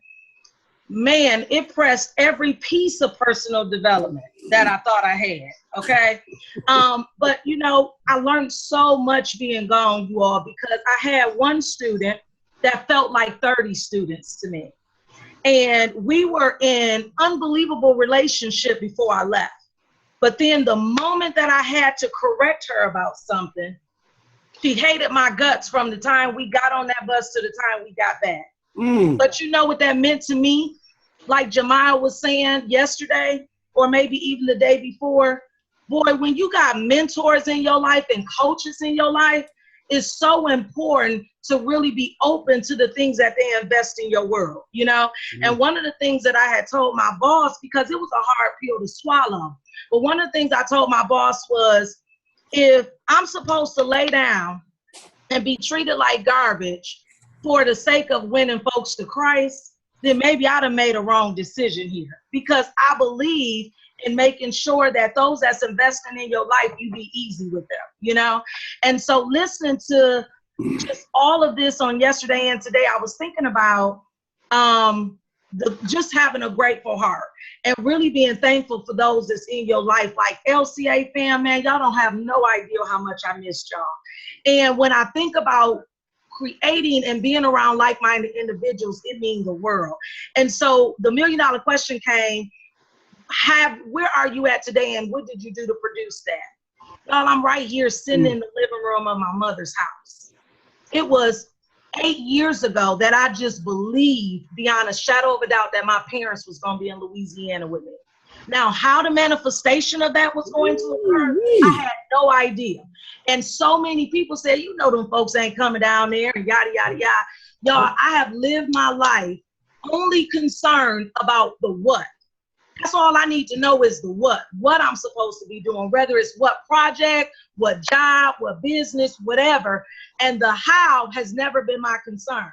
man, it pressed every piece of personal development that I thought I had, okay? But, you know, I learned so much being gone, you all, because I had one student that felt like 30 students to me. And we were in unbelievable relationship before I left. But then the moment that I had to correct her about something, she hated my guts from the time we got on that bus to the time we got back. But you know what that meant to me? Like Jemiah was saying yesterday, or maybe even the day before, boy, when you got mentors in your life and coaches in your life, it's so important to really be open to the things that they invest in your world, you know? And one of the things that I had told my boss, because it was a hard pill to swallow, but one of the things I told my boss was, if I'm supposed to lay down and be treated like garbage for the sake of winning folks to Christ, then maybe I'd have made a wrong decision here, because I believe in making sure that those that's investing in your life, you be easy with them, you know? And so listening to just all of this on yesterday and today, I was thinking about just having a grateful heart and really being thankful for those that's in your life. Like LCA fam, man, y'all don't have no idea how much I missed y'all. And when I think about creating and being around like-minded individuals, it means the world. And so the $1 million question came, where are you at today and what did you do to produce that? Y'all, I'm right here sitting in the living room of my mother's house. It was 8 years ago that I just believed beyond a shadow of a doubt that my parents was going to be in Louisiana with me. Now, how the manifestation of that was going to occur, I had no idea. And so many people said, you know, them folks ain't coming down there and yada, yada, yada. Y'all, I have lived my life only concerned about the what. That's all I need to know is the what I'm supposed to be doing, whether it's what project, what job, what business, whatever. And the how has never been my concern.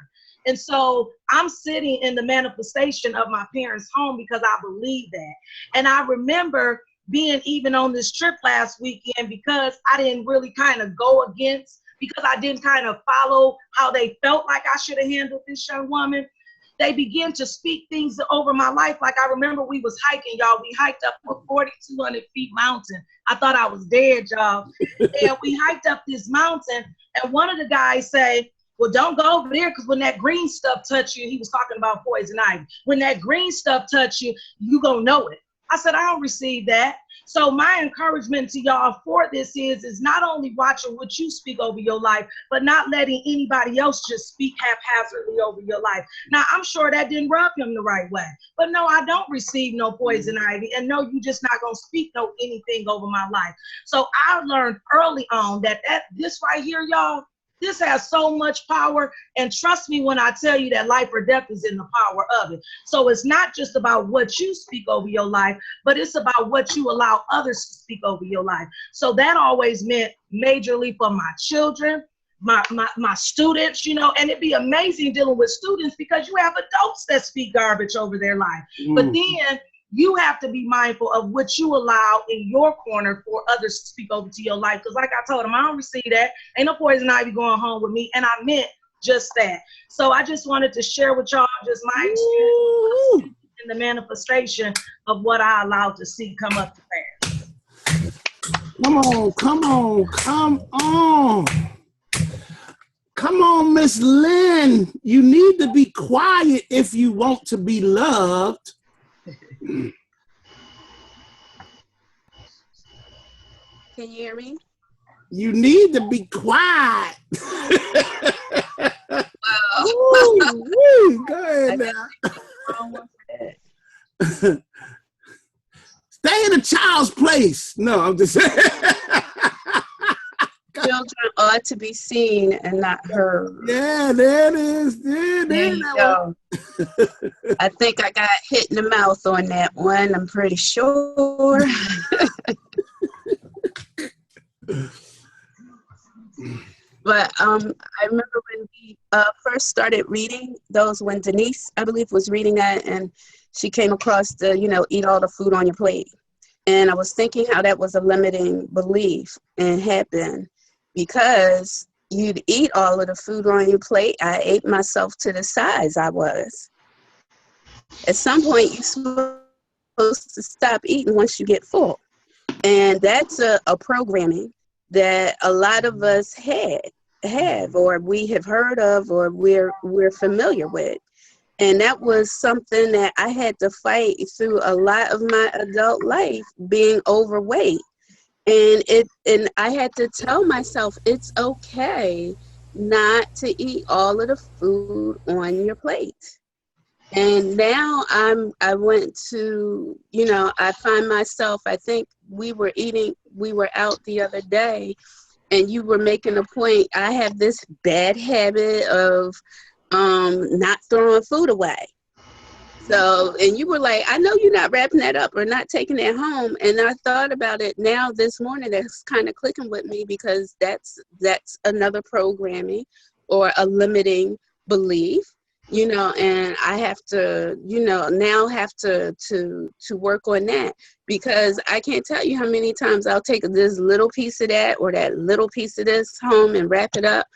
And so I'm sitting in the manifestation of my parents' home because I believe that. And I remember being even on this trip last weekend because I didn't really kind of go against, because I didn't kind of follow how they felt like I should have handled this young woman. They began to speak things over my life. Like I remember we was hiking, y'all. We hiked up a 4,200 feet mountain. I thought I was dead, y'all. And we hiked up this mountain, and one of the guys say, well, don't go over there, because when that green stuff touch you, he was talking about poison ivy. When that green stuff touch you, you gonna know it. I said, I don't receive that. So my encouragement to y'all for this is not only watching what you speak over your life, but not letting anybody else just speak haphazardly over your life. Now, I'm sure that didn't rub him the right way, but no, I don't receive no poison ivy, and no, you just not gonna speak no anything over my life. So I learned early on that this right here, y'all, this has so much power, and trust me when I tell you that life or death is in the power of it. So it's not just about what you speak over your life, but it's about what you allow others to speak over your life. So that always meant majorly for my children, my students, you know, and it'd be amazing dealing with students because you have adults that speak garbage over their life. But then you have to be mindful of what you allow in your corner for others to speak over to your life. Because like I told them, I don't receive that. Ain't no poison ivy going home with me. And I meant just that. So I just wanted to share with y'all just my experience in the manifestation of what I allowed to see come up to pass. Come on, come on, come on. Come on, Miss Lynn. You need to be quiet if you want to be loved. Can you hear me? You need to be quiet. Woo, go ahead now. Stay in a child's place. No, I'm just saying. Children ought to be seen and not heard. Yeah, there it is. There you go. I think I got hit in the mouth on that one. I'm pretty sure. But I remember when we first started reading those, when Denise, I believe, was reading that, and she came across the, eat all the food on your plate. And I was thinking how that was a limiting belief, and had been, because you'd eat all of the food on your plate. I ate myself to the size I was. At some point, you're supposed to stop eating once you get full. And that's a programming that a lot of us have, or we have heard of, or we're familiar with. And that was something that I had to fight through a lot of my adult life, being overweight. And I had to tell myself it's okay not to eat all of the food on your plate. And now I went to, I find myself, I think we were out the other day, and you were making a point. I have this bad habit of not throwing food away. So, and you were like, I know you're not wrapping that up or not taking it home. And I thought about it now this morning. That's kind of clicking with me, because that's another programming or a limiting belief, and I have to, now have to work on that, because I can't tell you how many times I'll take this little piece of that or that little piece of this home and wrap it up,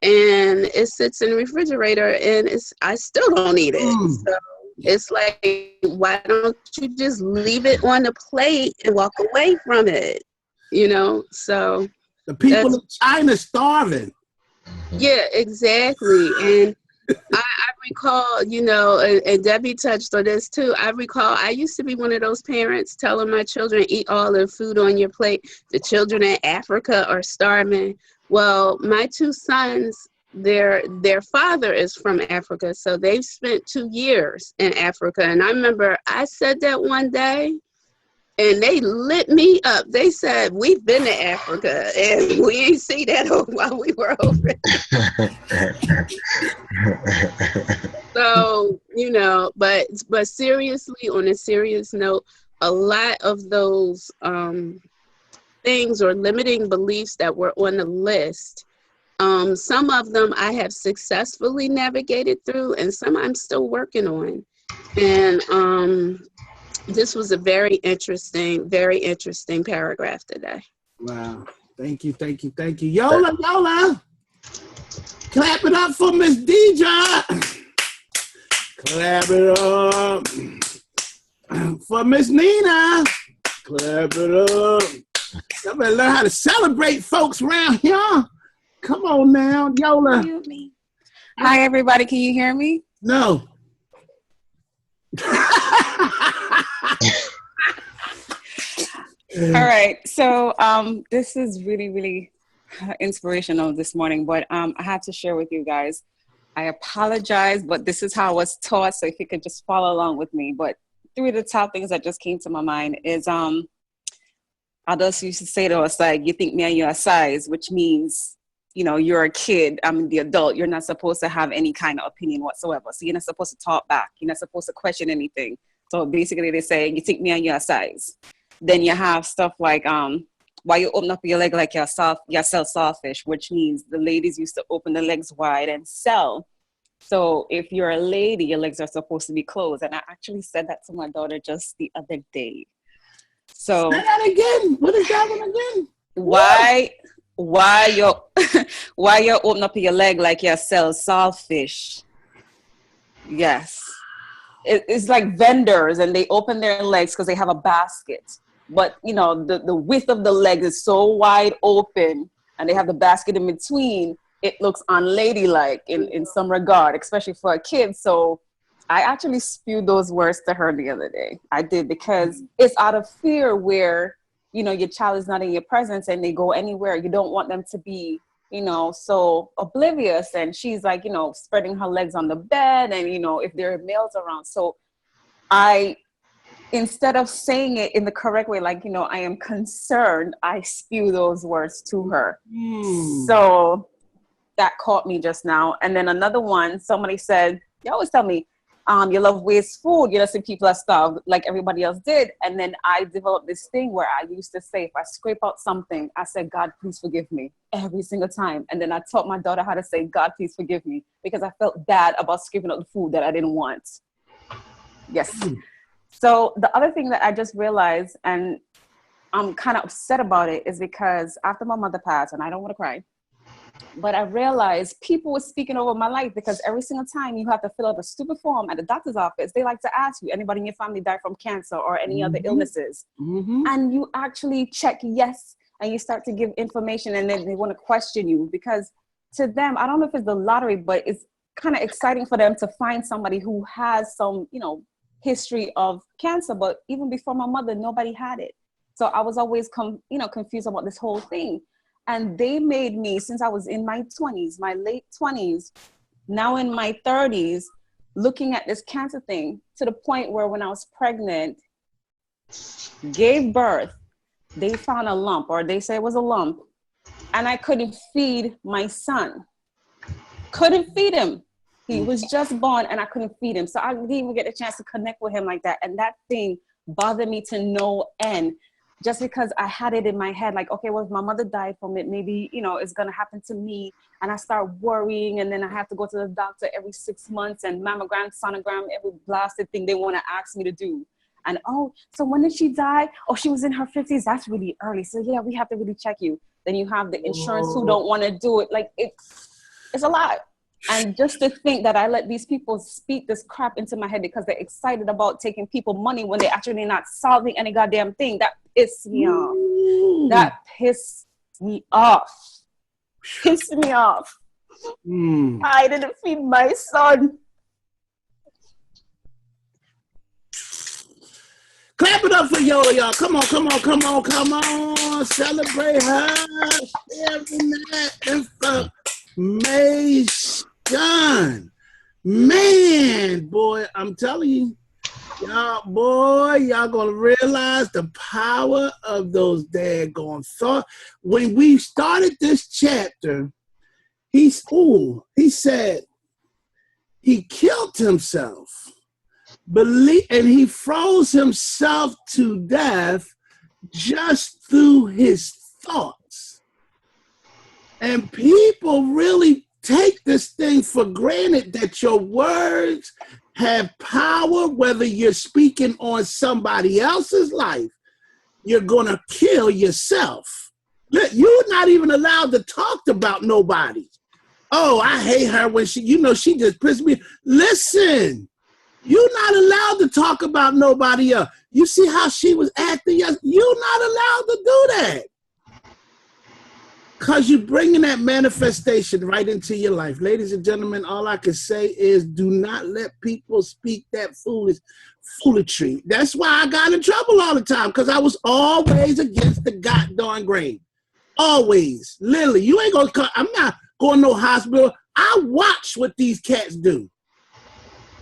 and it sits in the refrigerator, and I still don't eat it. So it's like, why don't you just leave it on the plate and walk away from it? So the people in China starving. Yeah, exactly. And I recall, and Debbie touched on this too. I recall I used to be one of those parents telling my children, eat all the food on your plate. The children in Africa are starving. Well, my two sons, their father is from Africa, so they've spent 2 years in Africa. And I remember I said that one day, and they lit me up. They said, we've been to Africa, and we ain't see that while we were over So, but seriously, on a serious note, a lot of those things or limiting beliefs that were on the list, some of them I have successfully navigated through, and some I'm still working on. And this was a very interesting paragraph today. Wow. Thank you. Yola. Clap it up for Miss Deidre. Clap it up for Miss Nina. Clap it up. Somebody learn how to celebrate folks around here. Come on now, Yola. Hi, everybody. Can you hear me? No. All right. So this is really, really inspirational this morning, but I have to share with you guys. I apologize, but this is how I was taught. So if you could just follow along with me. But three of the top things that just came to my mind is adults used to say to us, like, you think me and your size, which means, you're a kid, I'm the adult. You're not supposed to have any kind of opinion whatsoever. So you're not supposed to talk back. You're not supposed to question anything. So basically they say, you think me and your size. Then you have stuff like, why you open up your leg like you're self-selfish, which means the ladies used to open the legs wide and sell. So if you're a lady, your legs are supposed to be closed. And I actually said that to my daughter just the other day. So say that again. What is that one again? Why you open up your leg like you're selfish? Yes. It's like vendors, and they open their legs because they have a basket. But, the width of the leg is so wide open, and they have the basket in between. It looks unladylike in some regard, especially for a kid. So I actually spewed those words to her the other day. I did, because it's out of fear where, your child is not in your presence and they go anywhere. You don't want them to be, so oblivious. And she's like, spreading her legs on the bed, and, if there are males around. So instead of saying it in the correct way, like, I am concerned, I spew those words to her. So that caught me just now. And then another one, somebody said, you always tell me, you love waste food. You don't see people are starved like everybody else did. And then I developed this thing where I used to say, if I scrape out something, I said, God, please forgive me, every single time. And then I taught my daughter how to say, God, please forgive me, because I felt bad about scraping out the food that I didn't want. Yes. So the other thing that I just realized, and I'm kind of upset about it, is because after my mother passed, and I don't want to cry, But I realized people were speaking over my life because every single time you have to fill out a stupid form at the doctor's office, they like to ask you, anybody in your family died from cancer or any other illnesses? And you actually check yes, and you start to give information, and then they want to question you because to them, I don't know if it's the lottery, but it's kind of exciting for them to find somebody who has some, you know, history of cancer. But even before my mother, nobody had it. So I was always confused about this whole thing. And they made me, since I was in my 20s, my late 20s, now in my 30s, looking at this cancer thing to the point where when I was pregnant, gave birth, they found a lump, or they say it was a lump, and I couldn't feed my son. Couldn't feed him. He was just born and I couldn't feed him. So I didn't even get a chance to connect with him like that. And that thing bothered me to no end. Just because I had it in my head, like, okay, well, if my mother died from it, maybe, you know, it's going to happen to me. And I start worrying, and then I have to go to the doctor every 6 months, and mammogram, sonogram, every blasted thing they want to ask me to do. And, oh, so when did she die? Oh, she was in her 50s. That's really early. So, yeah, we have to really check you. Then you have the insurance who don't want to do it. Like, it's a lot. And just to think that I let these people speak this crap into my head because they're excited about taking people money when they're actually not solving any goddamn thing, that pissed me off. That pissed me off. Pissed me off. I didn't feed my son. Clap it up for Yola, y'all. Come on, come on, come on, come on. Celebrate her. Sharing that information. Man, boy, I'm telling you, y'all gonna realize the power of those daggone thoughts. When we started this chapter, he said he killed himself, and he froze himself to death just through his thoughts. And people really take this thing for granted that your words have power, whether you're speaking on somebody else's life, you're gonna kill yourself. You're not even allowed to talk about nobody. Oh, I hate her when she just pissed me. Listen, you're not allowed to talk about nobody else. You see how she was acting? You're not allowed to do that. Because you're bringing that manifestation right into your life. Ladies and gentlemen, all I can say is do not let people speak that foolery. That's why I got in trouble all the time, because I was always against the goddamn grain. Always. Literally, you ain't going to come. I'm not going to no hospital. I watch what these cats do.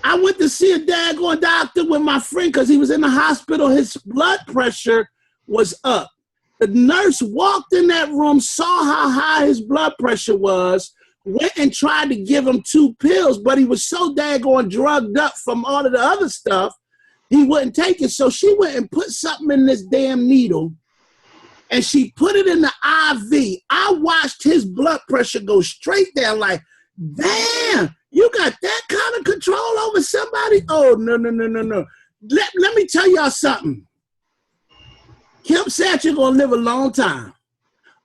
I went to see a daggone doctor with my friend because he was in the hospital. His blood pressure was up. The nurse walked in that room, saw how high his blood pressure was, went and tried to give him 2 pills, but he was so daggone drugged up from all of the other stuff, he wouldn't take it. So she went and put something in this damn needle, and she put it in the IV. I watched his blood pressure go straight down like, damn, you got that kind of control over somebody? Oh, no. Let me tell y'all something. Kim said you're going to live a long time,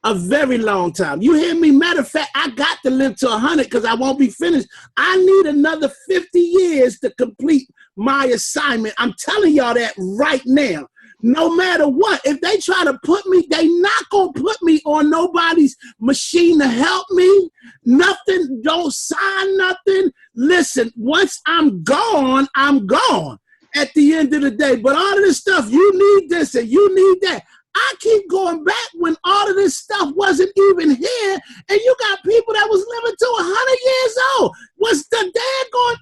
a very long time. You hear me? Matter of fact, I got to live to 100 because I won't be finished. I need another 50 years to complete my assignment. I'm telling y'all that right now. No matter what, if they try to put me, they not going to put me on nobody's machine to help me. Nothing, don't sign nothing. Listen, once I'm gone, I'm gone. At the end of the day, but all of this stuff, you need this and you need that. I keep going back when all of this stuff wasn't even here, and you got people that was living to 100 years old. Was the dad going?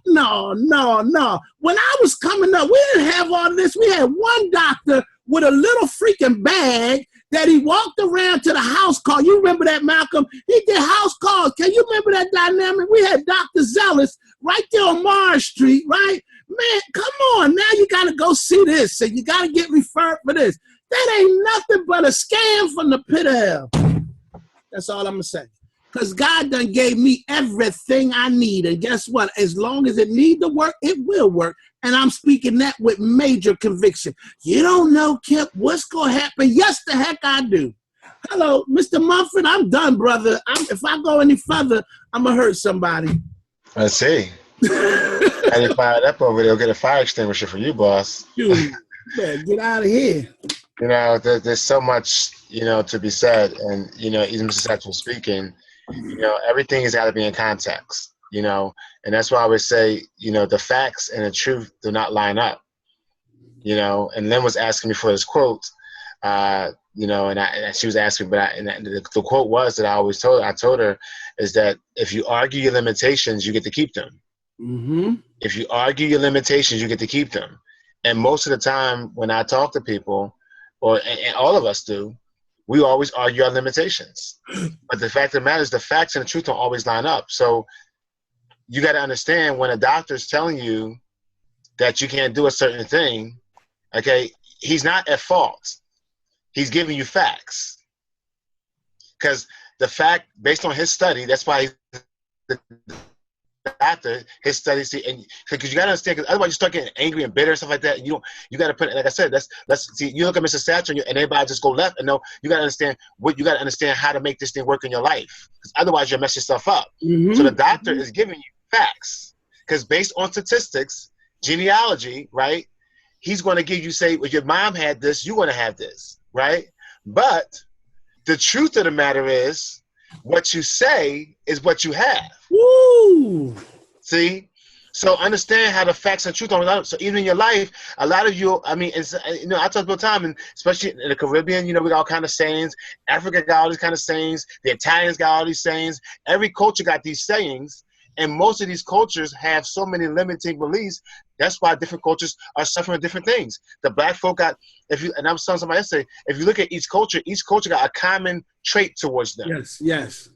No. When I was coming up, we didn't have all of this. We had one doctor with a little freaking bag that he walked around to the house call. You remember that, Malcolm? He did house calls. Can you remember that dynamic? We had Dr. Zealous right there on Mars Street, right? Man, come on. Now you got to go see this, and you got to get referred for this. That ain't nothing but a scam from the pit of hell. That's all I'm going to say. Because God done gave me everything I need. And guess what? As long as it need to work, it will work. And I'm speaking that with major conviction. You don't know, Kip, what's going to happen? Yes, the heck I do. Hello, Mr. Mumford. I'm done, brother. If I go any further, I'm gonna hurt somebody. Let's see. I didn't fire up over there. Get a fire extinguisher for you, boss. Dude, get out of here. You know, there's so much, you know, to be said, and you know, even Mr. Satchel speaking, you know, everything has got to be in context, you know, and that's why I would say, you know, the facts and the truth do not line up, you know. And Lynn was asking me for this quote, you know, and she was asking, but the quote was that I told her is that if you argue your limitations, you get to keep them. Mm-hmm. If you argue your limitations, you get to keep them. And most of the time when I talk to people, and all of us do, we always argue our limitations. But the fact of the matter is the facts and the truth don't always line up. So you got to understand when a doctor is telling you that you can't do a certain thing, okay, he's not at fault. He's giving you facts. Because the fact, based on his study, that's why the doctor, his studies, and because you got to understand, because otherwise you start getting angry and bitter and stuff like that. And you got to put, like I said, let's see. You look at Mr. Satchel and everybody just go left, and no, you got to understand how to make this thing work in your life. Because otherwise you'll mess yourself up. Mm-hmm. So the doctor is giving you facts, because based on statistics, genealogy, right? He's going to give you, say, well, your mom had this, you're going to have this, right? But the truth of the matter is, what you say is what you have. Woo! See? So understand how the facts and truth are. So even in your life, a lot of you, I mean, it's, you know, I talk about time, and especially in the Caribbean, you know, we got all kind of sayings. Africa got all these kind of sayings. The Italians got all these sayings. Every culture got these sayings. And most of these cultures have so many limiting beliefs. That's why different cultures are suffering different things. The black folk got, and I was telling somebody yesterday, if you look at each culture got a common trait towards them. Yes.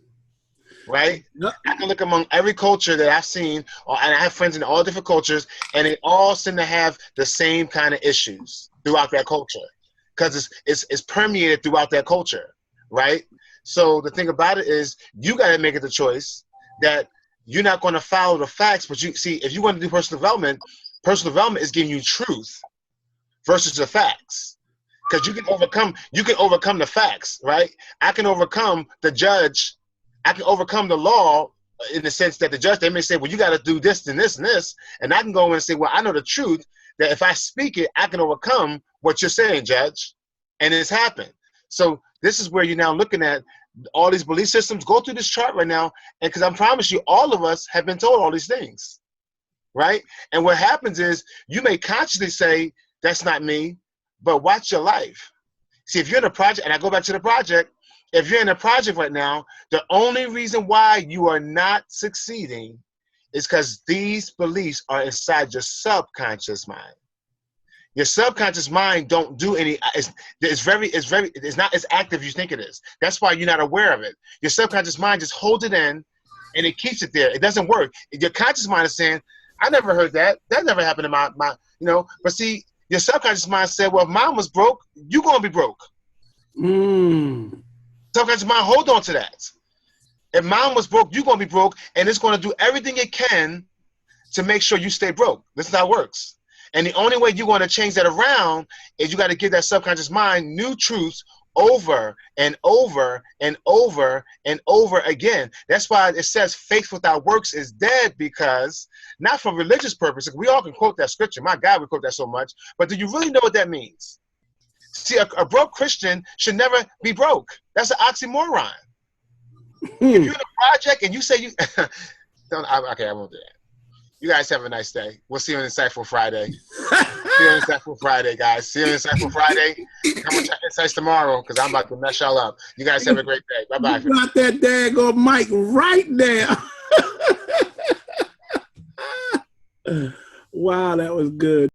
Right? Yep. I can look among every culture that I've seen, and I have friends in all different cultures, and they all seem to have the same kind of issues throughout that culture, because it's permeated throughout that culture, right? So the thing about it is, you got to make it the choice that you're not going to follow the facts, but you see, if you want to do personal development is giving you truth versus the facts. Because you can overcome the facts, right? I can overcome the judge. I can overcome the law in the sense that the judge, they may say, well, you got to do this and this and this. And I can go in and say, well, I know the truth, that if I speak it, I can overcome what you're saying, judge. And it's happened. So this is where you're now looking at all these belief systems. Go through this chart right now, and because I promise you, all of us have been told all these things, right? And what happens is you may consciously say, that's not me, but watch your life. See, if you're in a project, and I go back to the project, if you're in a project right now, the only reason why you are not succeeding is because these beliefs are inside your subconscious mind. Your subconscious mind don't do any. It's not as active as you think it is. That's why you're not aware of it. Your subconscious mind just holds it in, and it keeps it there. It doesn't work. Your conscious mind is saying, "I never heard that. That never happened to my." You know. But see, your subconscious mind said, "Well, if mine was broke, you're gonna be broke." Subconscious mind, hold on to that. If mine was broke, you're gonna be broke, and it's gonna do everything it can to make sure you stay broke. This is how it works. And the only way you're going to change that around is you got to give that subconscious mind new truths over and over and over and over again. That's why it says faith without works is dead, because not for religious purposes. We all can quote that scripture. My God, we quote that so much. But do you really know what that means? See, a broke Christian should never be broke. That's an oxymoron. If you're in a project and you say you... okay, I won't do that. You guys have a nice day. We'll see you on Insightful Friday. See you on Insightful Friday, guys. See you on Insightful Friday. Come on, Insights tomorrow, because I'm about to mess y'all up. You guys have a great day. Bye-bye. You got that daggone mic right there. Wow, that was good.